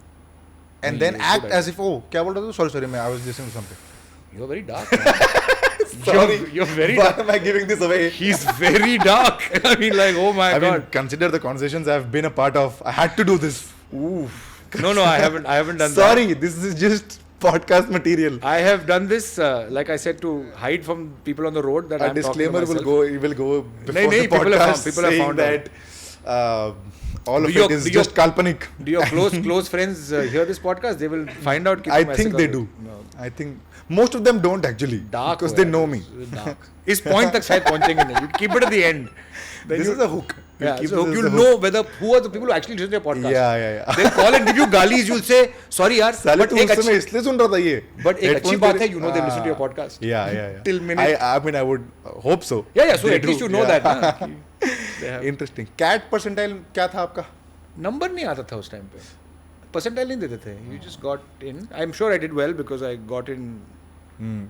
and then act as if क्या बोल रहा था? Sorry, I was listening to something. You're very dark. Sorry, you're very Why dark. am I giving this away? He's very dark. I mean, like, oh my God. I mean, consider the conversations I've been a part of. I had to do this. Oof. No, I haven't done that. Sorry, this is just podcast material. I have done this, like I said, to hide from people on the road that I'm disclaimer talking to myself. will go before the podcast people have found that all of it is just kalpanik. Do your close friends hear this podcast? They will find out. I think they do. No. I think most of them don't actually. Dark because they know me. Dark. इस point तक शायद पहुंचेंगे नहीं. You keep it at the end. This is a hook. You'll know who are the people who actually listen to your podcast. Yeah. They'll call and give you galis. You'll say, sorry यार. But एक अच्छी इसलिए सुन रहा था ये. But एक अच्छी बात है, they listen to your podcast. Yeah. Till minute. I mean, I would hope so. Yeah. So at least you know that. Interesting. Cat percentile क्या था आपका? Number नहीं आता था उस time पे. Percentile नहीं देते थे. You just got in. I'm sure I did well because I got in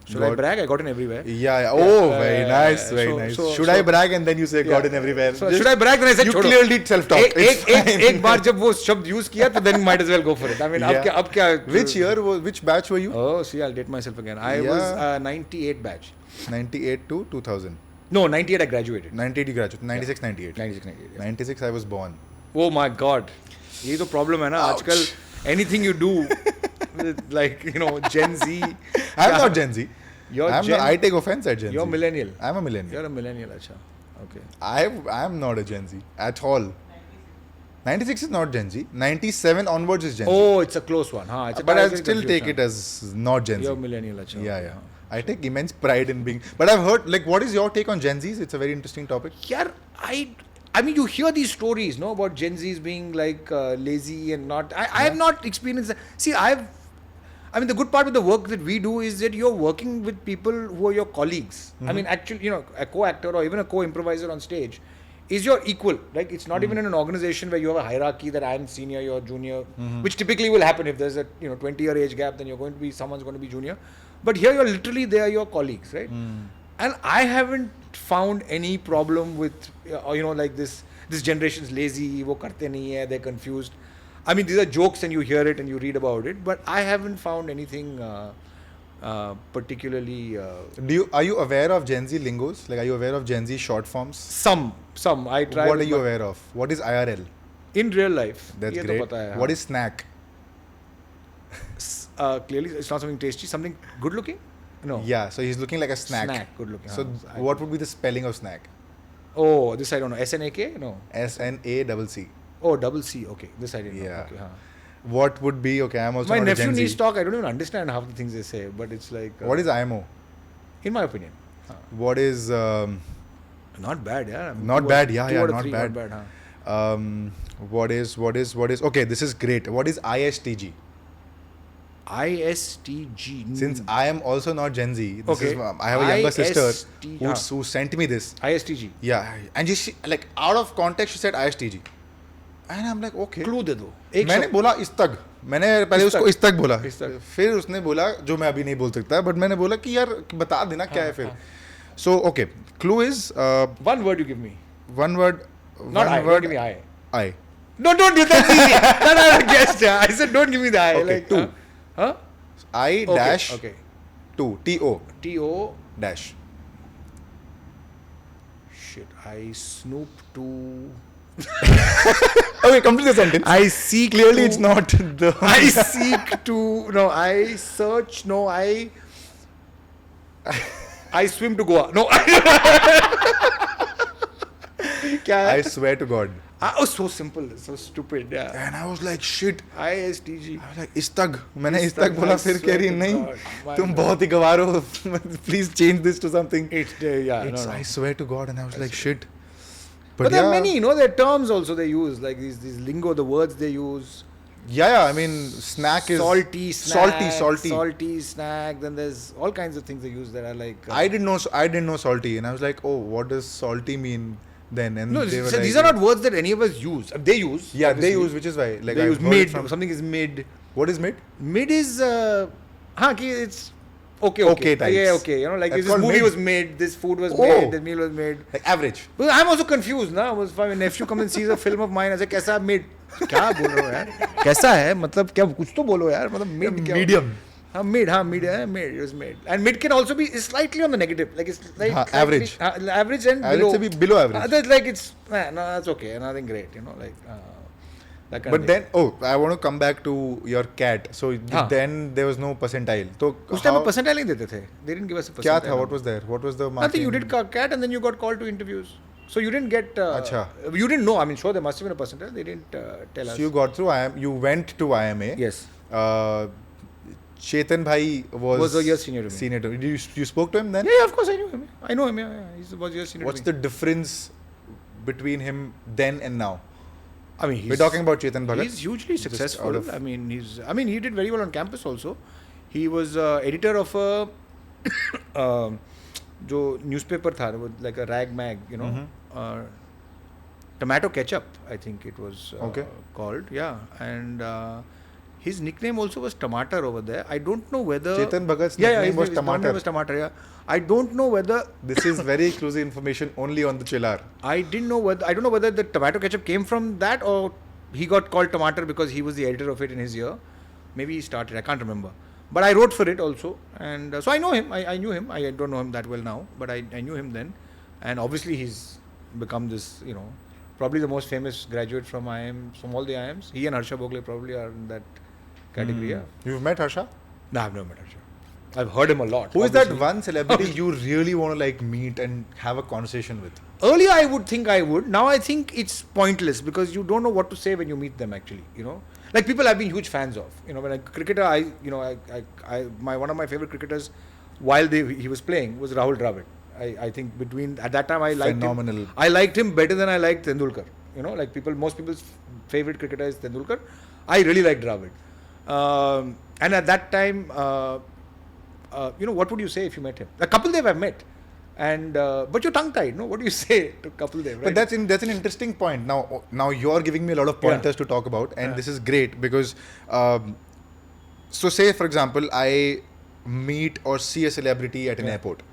Should I brag? I got in everywhere. Yeah. Oh, very nice, very nice. Should I brag and then you say got in everywhere? So should I brag? Then I said you clearly did self-talk. एक बार जब वो शब्द use किया तो then might as well go for it. I mean, अब क्या? Which year? Which batch were you? Oh, see, I'll date myself again. I was 98 batch. 98 to 2000. No, 98 I graduated. 98 you graduated. 96, 98. 96, 98. Yeah. 96 I was born. Oh my God. ये तो problem है ना आजकल. Anything you do, like Gen Z. I'm not Gen Z. I take offense at Gen Z. You're millennial. I'm a millennial. You're a millennial, acha. Okay. I am not a Gen Z at all. 96 is not Gen Z. 97 onwards is Gen Z. Oh, it's a close one. But I'll still take it as not Gen Z. You're millennial, acha. Yeah. I take immense pride in being. But I've heard, what is your take on Gen Zs? It's a very interesting topic. Yeah, I mean, you hear these stories, about Gen Zs being lazy and not. I have not experienced that. See, the good part of the work that we do is that you're working with people who are your colleagues. I mean, actually, a co-actor or even a co-improviser on stage is your equal. Like, it's not even in an organization where you have a hierarchy that I'm senior, you're junior, which typically will happen if there's a 20-year age gap. Then someone's going to be junior. But here you're literally they are your colleagues, right? And I haven't found any problem with this generation's lazy, wo karte nahi hai, they're confused. I mean, these are jokes and you hear it and you read about it, but I haven't found anything particularly. Are you aware of Gen Z lingos? Like, are you aware of Gen Z short forms? Some. I try. What are you aware of? What is IRL? In real life. That's great. What is snack? Clearly, it's not something tasty. Something good looking? No. Yeah, so he's looking like a snack. Snack, good looking. So, what would be the spelling of snack? Oh, this I don't know. SNAK? No. SNACC. Oh, double C. Okay. This I didn't know. Yeah. Okay, What would be, okay, I'm also my not nephew a Gen Z. needs talk. I don't even understand half the things they say, but it's like. What is IMO? In my opinion. What is. Not bad, yeah. Not bad, yeah, not three, bad. Not bad, What is. Okay, this is great. What is ISTG? ISTG. Since I am also not Gen Z, I have a younger sister who sent me this. ISTG. Yeah, and she out of context she said ISTG, and I'm like okay. Clue दे दो. मैंने बोला इस्तग. मैंने पहले उसको इस्तग बोला. फिर उसने बोला जो मैं अभी नहीं बोल सकता, but मैंने बोला कि यार बता देना क्या है फिर. So okay, clue is. One word you give me. One word. Not I. Don't give me I. I. No, don't do that. Easy. That I would guess. Yeah, I said don't give me the I. Okay, two. Huh? I dash. Okay. Two. TO. TO. Dash. Shit. I snoop to. Okay, complete the sentence. I seek. Clearly, to, it's not the. I seek to. No, I search. No, I swim to Goa. No. I swear to God. Oh, so simple, so stupid. Yeah. And I was like, shit. ISTG. I was like, istag. मैंने istag बोला फिर कह रही नहीं. तुम बहुत ही गवार हो. Please change this to something. No. I swear to God, and I was like, shit. But there are many, there are terms also they use, like these lingo, the words they use. Yeah. I mean, snack is salty snack. Salty snack. Then there's all kinds of things they use that are like. I didn't know salty, and I was like, oh, what does salty mean? Then and no, so these are not words that any of us use. They use. Yeah, they use, which is why. Like they use mid. Something is mid. What is mid? Mid is, it's okay. Okay types. Yeah, okay. Like this movie mid. Was made, this food was made, this meal was made. Like average. Well, I'm also confused now. My nephew comes and sees a film of mine. I say, कैसा mid? क्या बोल रहे हो यार? कैसा है? मतलब क्या कुछ तो बोलो यार? मतलब mid क्या? Medium. Mid. It was mid. And mid can also be slightly on the negative. Like it's like average. Average and below. Average below average. That's like it's no, that's okay. Nothing great. Like that kind but of then, I want to come back to your cat. So then there was no percentile. So उस time में percentile नहीं देते थे. They didn't give us a percentile. क्या था? What was there? What was the marking? Nothing. You did cat and then you got called to interviews. So you didn't get. You didn't know. I mean, sure there must have been a percentile. They didn't tell us. So you got through IIM. You went to IMA. Yes. Chetan Bhai was a year senior to me. You spoke to him then? Yeah, of course I knew him. I know him. Yeah. He was a year senior. What's the difference between him then and now? I mean, we're talking about Chetan Bhagat. He's hugely successful. He did very well on campus also. He was editor of a जो newspaper था, like a rag mag, Tomato Ketchup, I think it was called. Yeah, and His nickname also was Tomato over there. I don't know whether... Chetan Bhagat's nickname was Tomato. His nickname was Tomato, yeah. I don't know whether... This is very exclusive information only on the Chillar. I don't know whether the tomato ketchup came from that or he got called Tomato because he was the editor of it in his year. Maybe he started, I can't remember. But I wrote for it also. And so I know him. I knew him. I don't know him that well now, but I knew him then. And obviously he's become this, probably the most famous graduate from IIM, from all the IIMs. He and Harsha Bogle probably are in that category, yeah. You've met Harsha? No, I've never met Harsha. I've heard him a lot. Who is that one celebrity you really want to meet and have a conversation with? Earlier I would think I would. Now I think it's pointless because you don't know what to say when you meet them actually, Like people I've been huge fans of. When a cricketer, one of my favorite cricketers while he was playing was Rahul Dravid. I think at that time I liked Phenomenal. him. I liked him better than I liked Tendulkar. Most people's favorite cricketer is Tendulkar. I really liked Dravid. And at that time, what would you say if you met him? A Kapil Dev I've met. And but you're tongue-tied, no? What do you say to Kapil Dev? Right? But that's an interesting point. Now you're giving me a lot of pointers to talk about, and this is great because, so say for example, I meet or see a celebrity at an airport,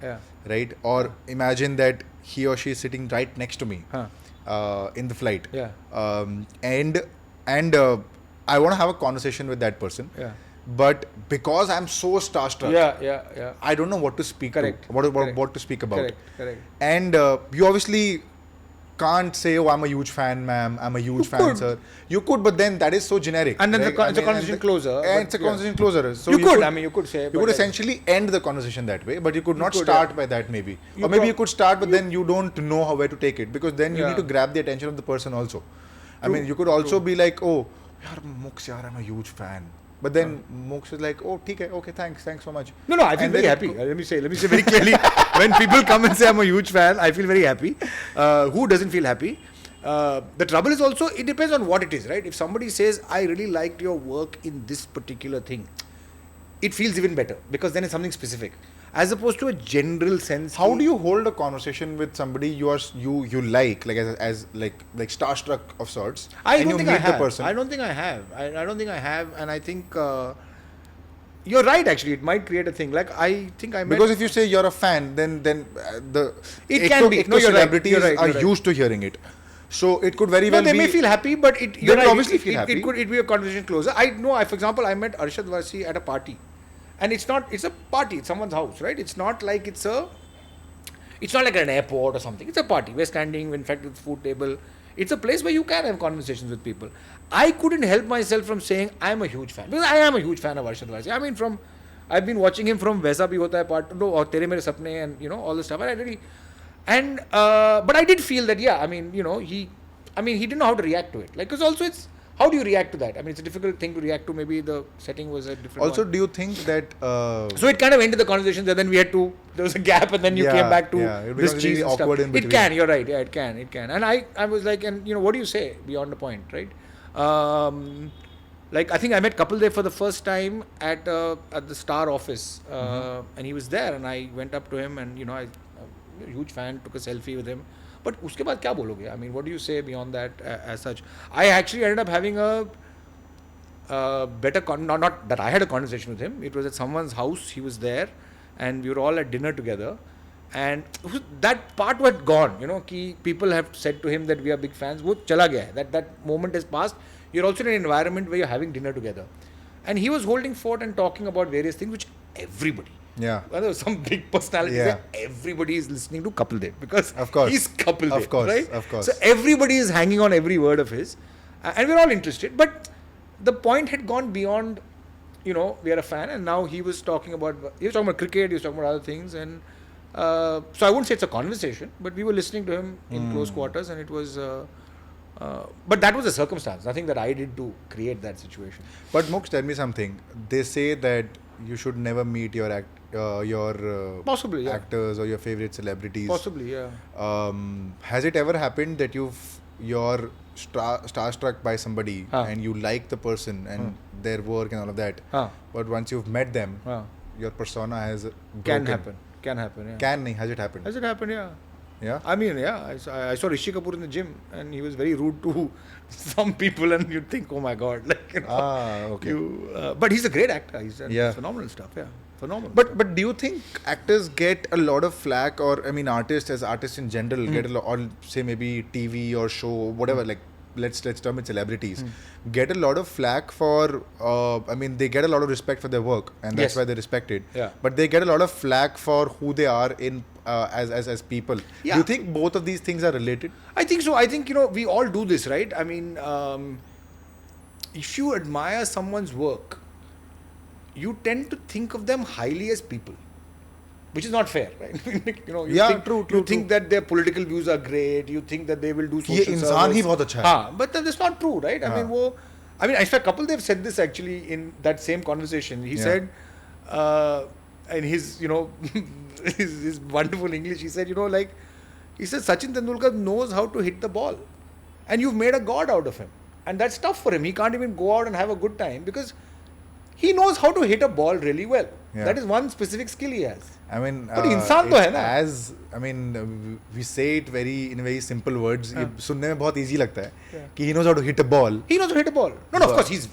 right? Or imagine that he or she is sitting right next to me in the flight, and I want to have a conversation with that person. But because I'm so starstruck, I don't know what to speak to. What to speak about. Correct. And you obviously can't say, "Oh, I'm a huge fan, ma'am. I'm a huge fan, sir." You could, but then that is so generic. And then it's a conversation closer. And it's a conversation closer. So you could say. You could essentially end the conversation that way, but you could not start by that maybe. Or maybe you could start, but then you don't know where to take it because then you need to grab the attention of the person also. I mean, you could also be like, "Oh, yaar, Mukul, yaar, I'm a huge fan." But then Mukul is like, "Oh, okay, thanks so much." No, I feel very happy. Let me say very clearly. When people come and say I'm a huge fan, I feel very happy. Who doesn't feel happy? The trouble is also, it depends on what it is, right? If somebody says, "I really liked your work in this particular thing," it feels even better because then it's something specific. As opposed to a general sense. How do you hold a conversation with somebody you like as starstruck of sorts? I don't think I have. I don't think I have, and I think you're right. Actually, it might create a thing. Like I think I met, because if you say you're a fan, then it can be. No, celebrities are used to hearing it. So it could very well be. They may feel happy, but obviously feel happy. It could be a conversation closer. For example, I met Arshad Varsi at a party. And it's a party, it's someone's house, right? It's not like it's not like an airport or something. It's a party. We're standing, in fact, with food table. It's a place where you can have conversations with people. I couldn't help myself from saying I'm a huge fan. Because I am a huge fan of Arshad Varsi. I mean, I've been watching him from Vaisa Bhi Hota Hai Part 2 or Tere Mere Sapne and, all the stuff. And but I did feel that, he didn't know how to react to it. Because also how do you react to that? I mean, it's a difficult thing to react to. Maybe the setting was a different Also, one. do you think that... So it kind of ended the conversation and then there was a gap and then you came back to this cheese and awkward stuff. In between. It can, you're right. Yeah, it can. And I was like, what do you say beyond the point, right? I think I met Kapil Dev for the first time at the Star office. And he was there and I went up to him and, I'm a huge fan, took a selfie with him. But uske baad kya bologe? I mean, what do you say beyond that as such? I actually ended up having a better not that I had a conversation with him. It was at someone's house. He was there, and we were all at dinner together. And that part was gone. Ki people have said to him that we are big fans. Wo chala gaya hai. That moment has passed. You're also in an environment where you're having dinner together, and he was holding forth and talking about various things which everybody. Yeah. Well, there was some big personalities that everybody is listening to Kapil Dev because he's Kapil Dev, of course, right? Of course. So everybody is hanging on every word of his, and we're all interested. But the point had gone beyond, we are a fan, and now he was talking about cricket, he was talking about other things, and so I wouldn't say it's a conversation, but we were listening to him in close quarters, and it was. But that was a circumstance, nothing that I did to create that situation. But Mukul, tell me something. They say that you should never meet your possibly actors or your favorite celebrities. Possibly, yeah. Has it ever happened that you're starstruck by somebody and you like the person and their work and all of that, but once you've met them, your persona has broken? Can happen. Yeah. Has it happened? Has it happened? Yeah. Yeah? I mean, yeah, I saw Rishi Kapoor in the gym and he was very rude to some people and you'd think, oh my God. Like, you know, Okay. But he's a great actor. He's done Yeah. phenomenal stuff. Yeah. Phenomenal. But do you think actors get a lot of flack, or I mean artists as artists in general get a lot, or say maybe TV or show, whatever, like let's term it celebrities, get a lot of flack for I mean they get a lot of respect for their work and that's Yes. why they're respected. Yeah. But they get a lot of flack for who they are in as people. Yeah. Do you think both of these things are related? I think so. I think, you know, we all do this, right? I mean, if you admire someone's work, you tend to think of them highly as people, which is not fair, right? You know, you think that their political views are great. You think that they will do social service. इंसान ही बहुत अच्छा है. But that's not true, right? I mean, in fact, couple they've said this actually in that same conversation. He said, in his, you know, his wonderful English, he said, you know, like, he said Sachin Tendulkar knows how to hit the ball, and you've made a god out of him, and that's tough for him. He can't even go out and have a good time because he knows how to hit a ball really well. Yeah. That is one specific skill he has. I mean, But इंसान तो है ना? as I mean, we say it in very simple words. ये सुनने में बहुत easy लगता है कि he knows how to hit a ball. He knows how to hit a ball. No, of course, he's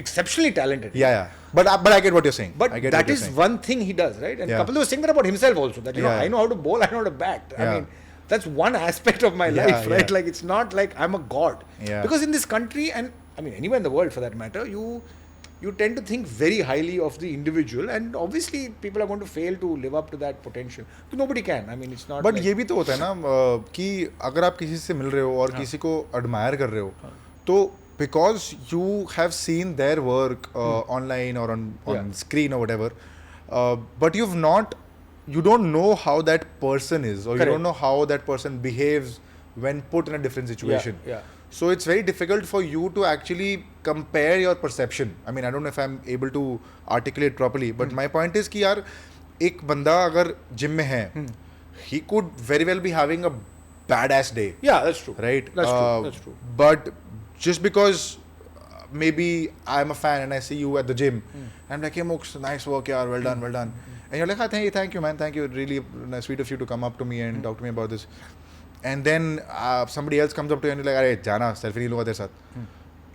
exceptionally talented. Yeah. But I get what you're saying. But that is one thing he does, right? And Kapil was saying that about himself also. That, you know, I know how to bowl, I know how to bat. I mean, that's one aspect of my life, right? Like, it's not like I'm a god. Because in this country, and I mean, anywhere in the world for that matter, you tend to think very highly of the individual, and obviously people are going to fail to live up to that potential. So nobody can. I mean, it's not. But ये भी तो होता है ना कि अगर आप किसी से मिल रहे हो और किसी को admire कर रहे हो, तो because you have seen their work online or on screen or whatever, but you don't know how that person is, or you don't know how that person behaves when put in a different situation. So it's very difficult for you to actually compare your perception. I mean, I don't know if I'm able to articulate properly, but my point is कि यार एक बंदा अगर gym में है, he could very well be having a badass day. Yeah, that's true. Right? That's true. But just because maybe I'm a fan and I see you at the gym, I'm like, hey Mukul, nice work, yaar, well done. And you're like, thank you man, thank you, really sweet of you to come up to me and talk to me about this. And then somebody else comes up to you and you're like, "Arey, jana, selfie नहीं लूँगा तेरे साथ."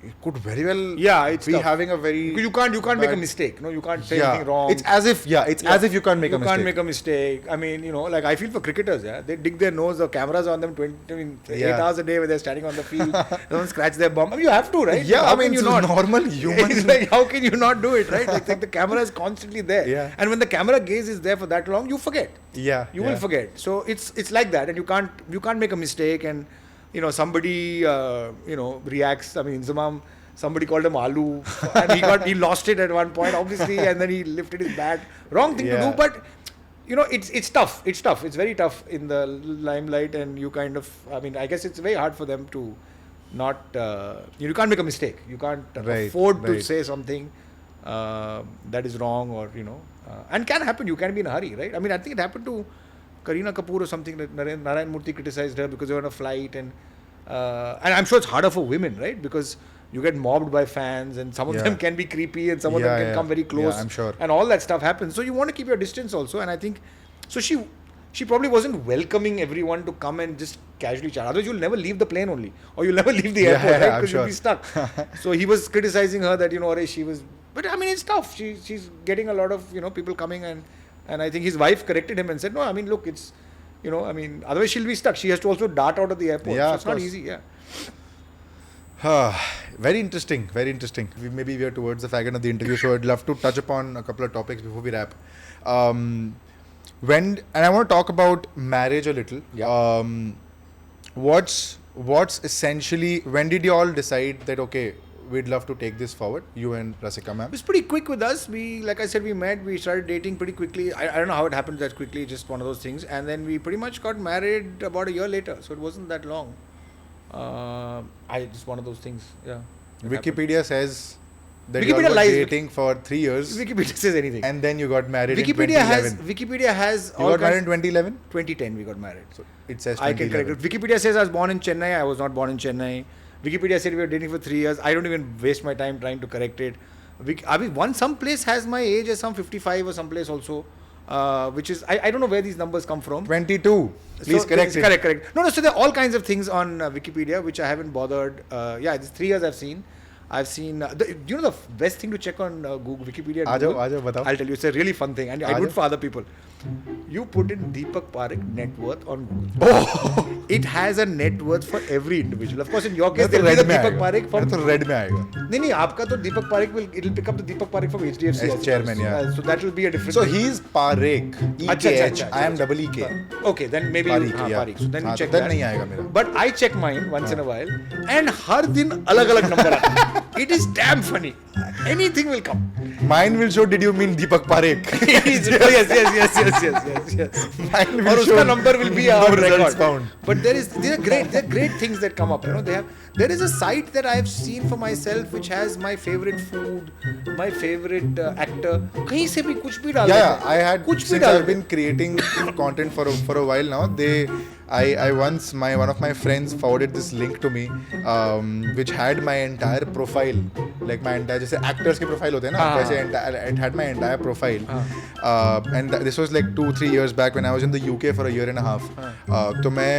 It could very well be having a very... You can't make a mistake. No, you can't say anything wrong. It's as if you can't make a mistake. You can't make a mistake. I mean, you know, like I feel for cricketers, they dig their nose, the cameras on them 8 hours a day where they're standing on the field, don't scratch their bum. I mean, you have to, right? Yeah, I mean, it's normal human. It's like, how can you not do it, right? Like the camera is constantly there. Yeah. And when the camera gaze is there for that long, you forget. Yeah. You will forget. So it's like that, and you can't make a mistake, and you know, somebody reacts. I mean, Inzamam, somebody called him Alu, and he lost it at one point, obviously, and then he lifted his bat. Wrong thing to do, but you know, it's tough. It's tough. It's very tough in the limelight, and you kind of, I mean, I guess it's very hard for them to not. You can't make a mistake. You can't afford to say something that is wrong, or and can happen. You can be in a hurry, right? I mean, I think it happened to Kareena Kapoor or something. That Narayan Murthy criticized her because they were on a flight, and I'm sure it's harder for women, right? Because you get mobbed by fans, and some of them can be creepy, and some of them can come very close. Yeah, I'm sure. And all that stuff happens. So you want to keep your distance also. And I think, so she probably wasn't welcoming everyone to come and just casually chat. Otherwise, you'll never leave the plane only, or you'll never leave the airport, right? Because you'll be stuck. So he was criticizing her that, she was. But I mean, it's tough. She's getting a lot of people coming, and I think his wife corrected him and said, no, I mean, look, it's I mean, otherwise she'll be stuck. She has to also dart out of the airport. Yeah, so it's not easy. Yeah. Very interesting. Maybe we are towards the fag end of the interview, so I'd love to touch upon a couple of topics before we wrap. And I want to talk about marriage a little. Yeah. What's essentially, when did you all decide that okay, we'd love to take this forward, you and Rasika ma'am? It was pretty quick with us. Like I said, we met, we started dating pretty quickly. I don't know how it happened that quickly, just one of those things. And then we pretty much got married about a year later, so it wasn't that long. Just one of those things. Yeah. Wikipedia says that you were dating for 3 years. Wikipedia says anything. And then you got married in Wikipedia 2011. Wikipedia has. You got married in 2011? 2010 we got married. So it says 2011. I can correct it. Wikipedia says I was born in Chennai. I was not born in Chennai. Wikipedia said we were dating for 3 years. I don't even waste my time trying to correct it. Some place has my age as some 55 or some place also. which is, I don't know where these numbers come from. 22. Please correct it. Correct. No, so there are all kinds of things on Wikipedia which I haven't bothered. It's 3 years I've seen. Do you know the best thing to check on Google, Wikipedia? Aajo, batao. I'll tell you, it's a really fun thing, and I do it for other people. You put in Deepak Pareek net worth on Google. Oh. It has a net worth for every individual. Of course, in your case, there will be the Deepak Pareek from. तो red में आएगा. नहीं, आपका तो Deepak Pareek it'll pick up the Deepak Pareek from HDFC as chairman, yeah. So that will be a different. So he's Pareek. EKH. I am double EK. Okay, then maybe Pareek, yeah. Pareek. So then you check that. that. नहीं आएगा मेरा. But I check mine once in a while, and हर दिन अलग-अलग number आता है. It is damn funny. Anything will come. Mine will show. Did you mean Deepak Pareek? yes. Mine will और show. उसका number will be no our results record. found. But there are great things that come up. There is a site that I have seen for myself which has my favorite food, my favorite actor. कहीं से भी कुछ भी डाल. Yeah, I had. Since I've been creating content for a while now, I once one of my friends forwarded this link to me, which had my entire profile, like my entire जैसे actors के profile होते हैं ना, वैसे it had my entire profile, and this was like 2-3 years back when I was in the UK for a year and a half. तो मैं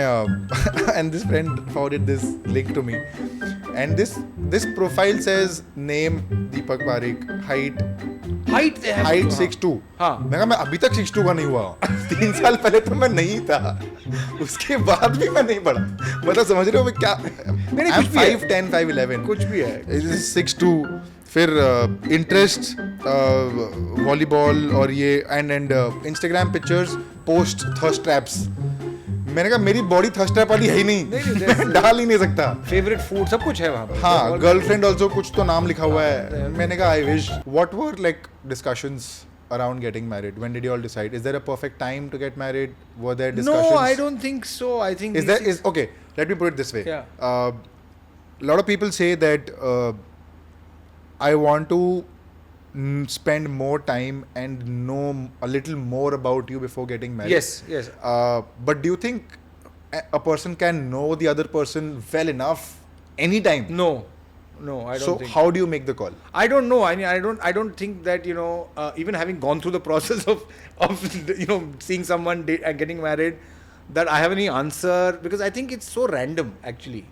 and this friend forwarded this link to me, and this profile says name Deepak Pareek, height 6'2". मैं कहा मैं अभी तक 6'2" का नहीं हुआ. 3 साल पहले तो मैं नहीं था, उसके बाद भी मैं नहीं बढ़ा. मतलब समझ रहे हो मैं क्या. I'm 5'10", 5'11", कुछ भी है. 6'2". फिर इंटरेस्ट वॉलीबॉल और ये and Instagram pictures post thirst traps. मैंने कहा मेरी बॉडी थर्स्ट ट्रैप वाली है ही नहीं. डाल ही नहीं सकता. फेवरेट फूड सब कुछ है वहाँ पर. हाँ, गर्लफ्रेंड ऑल्सो कुछ तो नाम लिखा हुआ है. मैंने कहा I wish. What were like discussions around getting married? When did you all decide? Is there a perfect time to get married? Were there discussions? No, I don't think so. I think okay, let me put it this way. Yeah. A lot of people say that I want to spend more time and know a little more about you before getting married. Yes. But do you think a person can know the other person well enough anytime? No, I don't think. So how do you make the call? I don't know. I mean, I don't think that, even having gone through the process of seeing someone and getting married, that I have any answer, because I think it's so random actually.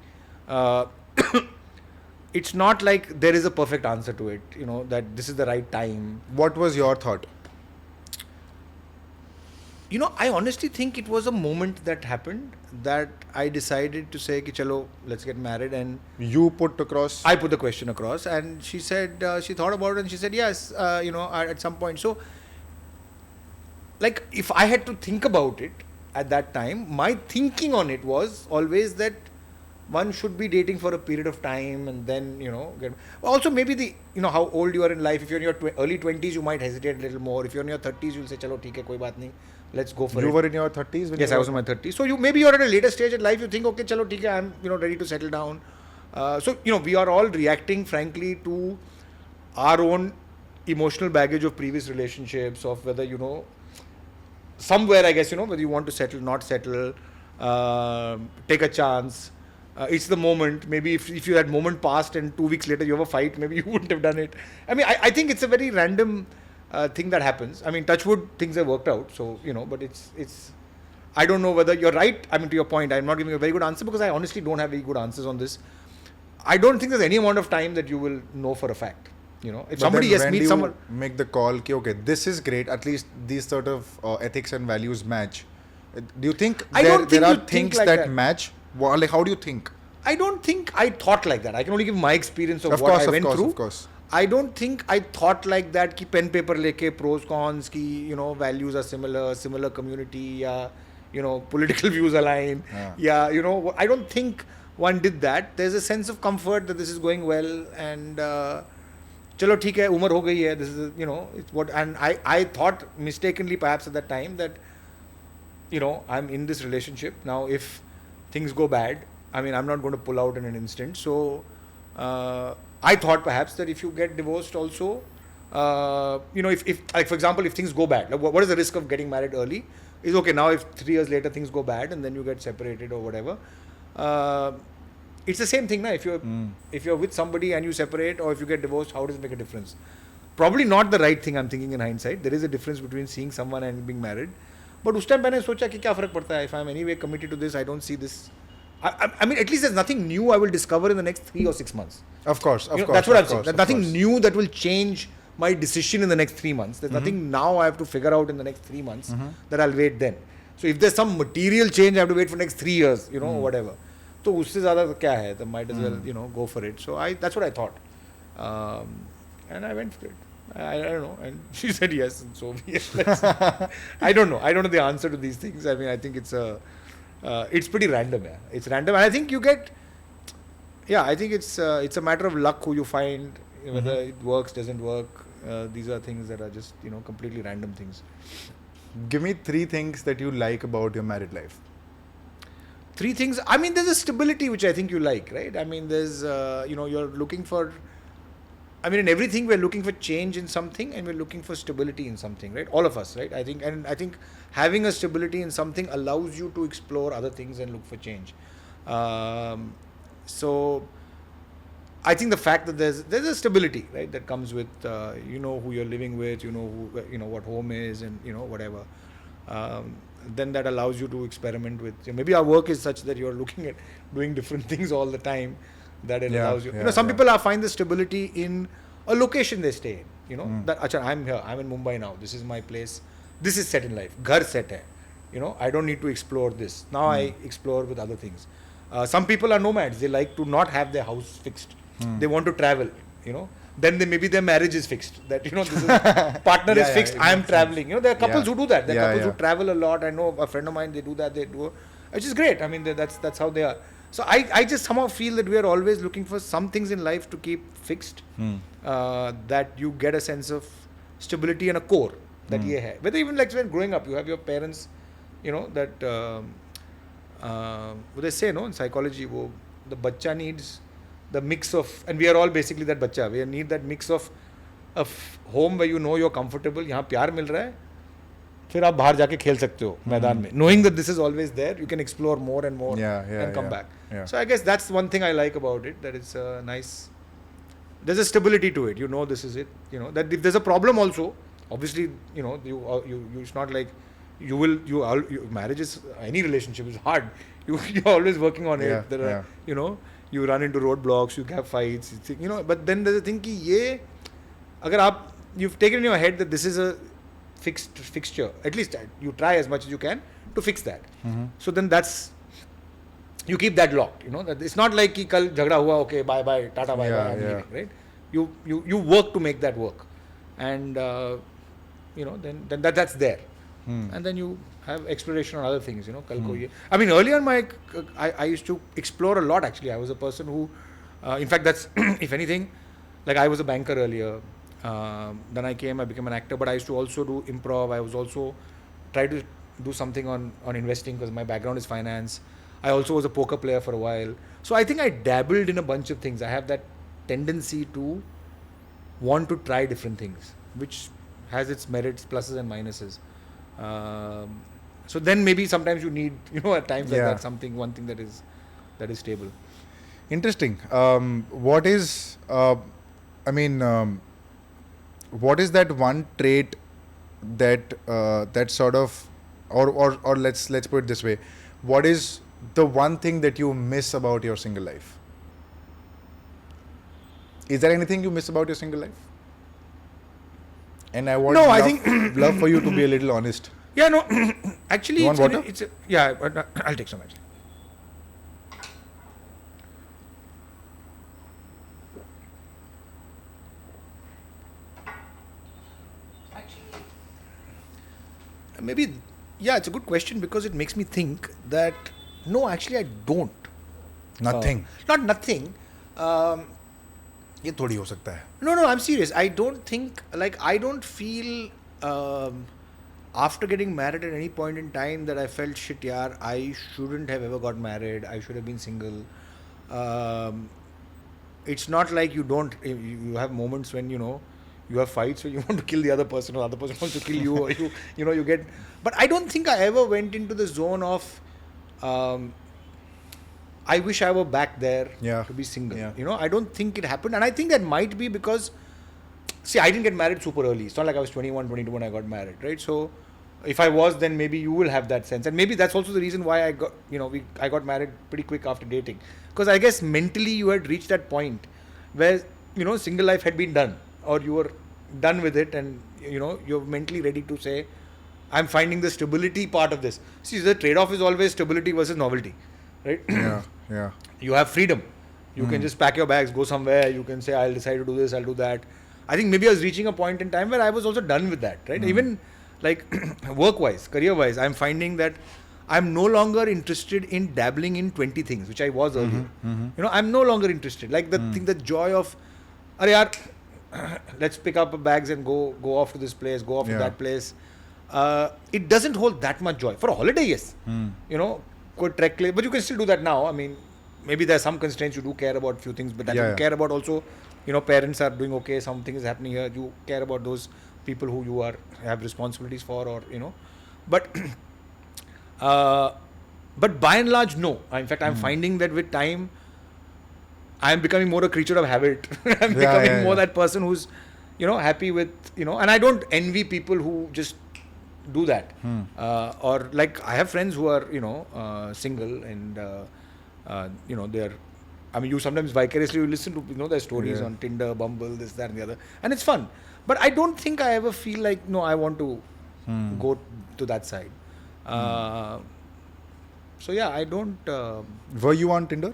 It's not like there is a perfect answer to it, that this is the right time. What was your thought? I honestly think it was a moment that happened that I decided to say, chalo, let's get married. And you put across? I put the question across, and she said, she thought about it and she said, yes, at some point. So, like, if I had to think about it at that time, my thinking on it was always that one should be dating for a period of time and then, get. Also, maybe how old you are in life. If you're in your early 20s, you might hesitate a little more. If you're in your 30s, you'll say, chalo, theek hai, koi baat nahi. Let's go for it. You were in your 30s? Yes, I was in my 30s. So maybe you're at a later stage in life, you think, okay, chalo, theek hai, I'm ready to settle down. So we are all reacting, frankly, to our own emotional baggage of previous relationships, of whether, somewhere, I guess, whether you want to settle, not settle, take a chance. It's the moment. Maybe if you had moment passed and 2 weeks later you have a fight, maybe you wouldn't have done it. I mean, I think it's a very random thing that happens. I mean, touch wood, things have worked out. So, but it's. I don't know whether you're right. I mean, to your point, I'm not giving a very good answer because I honestly don't have very good answers on this. I don't think there's any amount of time that you will know for a fact. If but somebody meets someone, make the call. Okay, this is great. At least these sort of ethics and values match. Do you think there are things that match? Like, how do you think? I don't think I thought like that. I can only give my experience of what I went through. Of course. I don't think I thought like that. Ki pen paper leke pros cons ki values are similar community, political views align. I don't think one did that. There's a sense of comfort that this is going well and chalo theek hai, umar ho gayi hai. This is it's what. And I thought mistakenly perhaps at that time that I'm in this relationship now. If things go bad, I mean, I'm not going to pull out in an instant. So, I thought perhaps that if you get divorced also, if like for example, if things go bad, like what is the risk of getting married early? Is okay now if 3 years later things go bad and then you get separated or whatever. It's the same thing now. If you're with somebody and you separate or if you get divorced, how does it make a difference? probably not the right thing. I'm thinking in hindsight. There is a difference between seeing someone and being married. But उस time मैंने सोचा कि क्या फर्क पड़ता है? If I'm anyway committed to this, I don't see this. I mean, at least there's nothing new I will discover in the next 3 or 6 months. Of course. That's what I'm saying. There's nothing new that will change my decision in the next 3 months. There's nothing now I have to figure out in the next 3 months that I'll wait then. So if there's some material change I have to wait for next 3 years, whatever. So उससे ज़्यादा क्या है? Then might as well, go for it. So that's what I thought. And I went for it. I don't know. And she said yes. And so I don't know. I don't know the answer to these things. I mean, I think it's pretty random. Yeah. It's random. And I think you get, I think it's a matter of luck who you find, whether it works, doesn't work. These are things that are just, completely random things. Give me 3 things that you like about your married life. 3 things. I mean, there's a stability which I think you like, right? I mean, there's, you're looking for, in everything we're looking for change in something and we're looking for stability in something, right? All of us, right? I think having a stability in something allows you to explore other things and look for change. So I think the fact that there's a stability, right, that comes with, who you're living with, what home is and, whatever. Then that allows you to experiment with, maybe our work is such that you're looking at doing different things all the time. That it allows you. Some people find the stability in a location they stay in. That Achha, I'm here. I'm in Mumbai now. This is my place. This is set in life. Ghar set hai. I don't need to explore this. Now I explore with other things. Some people are nomads. They like to not have their house fixed. They want to travel. Then maybe their marriage is fixed. That this is, partner is fixed. I am traveling. There are couples who do that. There are couples who travel a lot. I know a friend of mine. They do that. Which is great. I mean, that's how they are. So I just somehow feel that we are always looking for some things in life to keep fixed, that you get a sense of stability and a core that ye hai. Whether even like when growing up, you have your parents, that what they say, in psychology, the bachcha needs the mix of, and we are all basically that bachcha. We need that mix of a home where you're comfortable, यहाँ प्यार मिल रहा है. फिर आप बाहर जाके खेल सकते हो मैदान में. Knowing that this is always there, you can explore more and more and come back. So I guess that's one thing I like about it, that it's nice. There's a stability to it. This is it. That if there's a problem also, obviously, it's not like marriage is, any relationship is hard. You're always working on it. There are, you run into roadblocks, you have fights, but then there's a thing ki you've taken in your head that this is a fixture, at least you try as much as you can to fix that. So then you keep that locked. That it's not like ki kal jhagda hua, okay, bye bye, tata, bye bye, I'm leaving, right? You work to make that work, and then that's there, and then you have exploration on other things. I mean, earlier I used to explore a lot. Actually, I was a person who, in fact, that's if anything, like I was a banker earlier. Then I became an actor, but I used to also do improv. I was also try to do something on investing because my background is finance. I also was a poker player for a while. So I think I dabbled in a bunch of things. I have that tendency to want to try different things, which has its merits, pluses and minuses. So then maybe sometimes you need, at times like that, one thing that is stable. Interesting. What is that one trait that sort of, or let's put it this way, what is the one thing that you miss about your single life? Is there anything you miss about your single life? And I think love for you to be a little honest. Yeah, no, actually, you want water? I'll take some actually. Maybe, it's a good question because it makes me think that, no, actually I don't. Nothing? Not nothing. ये थोड़ी हो सकता है. No, I'm serious. I don't think, I don't feel, after getting married at any point in time that I felt, shit, yaar, I shouldn't have ever got married. I should have been single. It's not like you have moments when, you have fights where you want to kill the other person or the other person wants to kill you, or you get. But I don't think I ever went into the zone of, I wish I were back there to be single. I don't think it happened. And I think that might be because see, I didn't get married super early. It's not like I was 21, 22 when I got married, right? So if I was, then maybe you will have that sense. And maybe that's also the reason why I got, I got married pretty quick after dating. Because I guess mentally you had reached that point where, single life had been done, or you were done with it, and, you're mentally ready to say, I'm finding the stability part of this. See, the trade-off is always stability versus novelty, right? Yeah. You have freedom. You can just pack your bags, go somewhere. You can say, I'll decide to do this, I'll do that. I think maybe I was reaching a point in time where I was also done with that, right? Even like work-wise, career-wise, I'm finding that I'm no longer interested in dabbling in 20 things, which I was earlier. I'm no longer interested. Like the thing, the joy of, Arey yaar, let's pick up bags and go off to this place, go off to that place. It doesn't hold that much joy. For a holiday, yes. Go trek, but you can still do that now. I mean, maybe there are some constraints. You do care about few things, but that you care about also, parents are doing okay, something is happening here. You care about those people who you have responsibilities for, or, but by and large, no. In fact, I'm finding that with time, I'm becoming more a creature of habit. I'm becoming more that person who's, happy with, and I don't envy people who just do that. Or like, I have friends who are, single, and, they're, I mean, you sometimes vicariously listen to, their stories on Tinder, Bumble, this, that, and the other. And it's fun. But I don't think I ever feel like, no, I want to go to that side. So yeah, I don't... Were you on Tinder?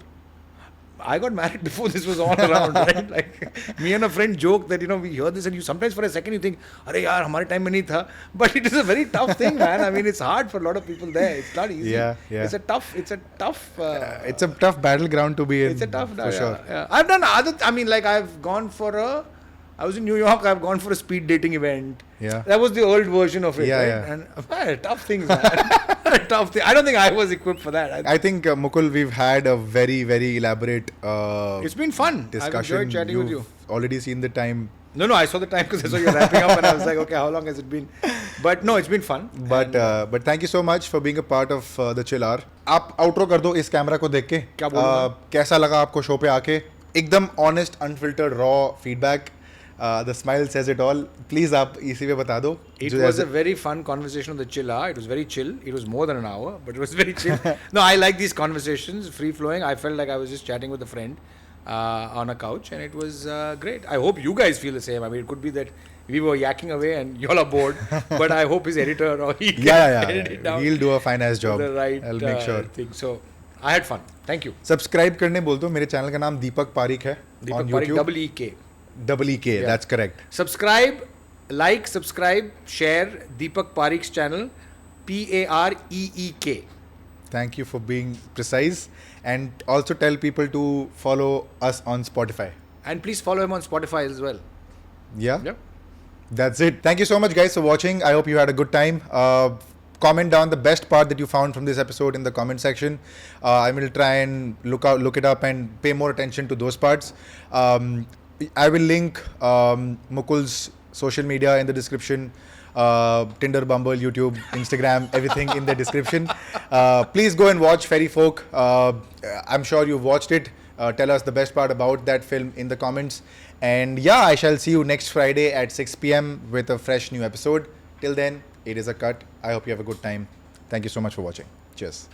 I got married before this was all around, right? Like, me and a friend joke that, we hear this and you sometimes for a second you think, Arey yaar, hamare time mein nahi tha. But it is a very tough thing, man. I mean, it's hard for a lot of people there. It's not easy. Yeah. It's a tough... It's a tough battleground to be in. It's a tough... For sure. Yeah. I've done other... I mean, like, I've gone for I was in New York, I've gone for a speed dating event. Yeah. That was the old version of it, right? Yeah. And man, tough things, man. Tough thing. I don't think I was equipped for that. I think, Mukul, we've had a very, very elaborate it's been fun. discussion. I've enjoyed chatting with you. You've already seen the time. No, I saw the time because I saw you wrapping up and I was like, okay, how long has it been? But no, it's been fun. But thank you so much for being a part of the Chill Hour. आप outro कर दो इस camera को देख के. क्या बोलूं? कैसा लगा आपको शो पे आके? एकदम honest, unfiltered, raw feedback. The smile says it all. Please आप इसी पे बता दो. It was a very fun conversation on the Chill Hour. It was very chill. It was more than an hour, but it was very chill. No, I like these conversations, free flowing. I felt like I was just chatting with a friend on a couch, and it was great. I hope you guys feel the same. I mean, it could be that we were yakking away and y'all are bored, but I hope his editor or he can edit it down. He'll do a fine ass job. The right I'll make sure. thing. So I had fun. Thank you. Subscribe करने बोल दो. मेरे channel का नाम दीपक पारीक है. Deepak Pareek, EK. EK, that's correct. Subscribe, share Deepak Pareek's channel, Pareek. Thank you for being precise, and also tell people to follow us on Spotify. And please follow him on Spotify as well. Yeah? Yep. That's it. Thank you so much, guys, for watching. I hope you had a good time. Comment down the best part that you found from this episode in the comment section. I will try and look it up and pay more attention to those parts. I will link Mukul's social media in the description. Tinder, Bumble, YouTube, Instagram, everything in the description. Please go and watch Fairy Folk. I'm sure you've watched it. Tell us the best part about that film in the comments. And yeah, I shall see you next Friday at 6 p.m. with a fresh new episode. Till then, it is a cut. I hope you have a good time. Thank you so much for watching. Cheers.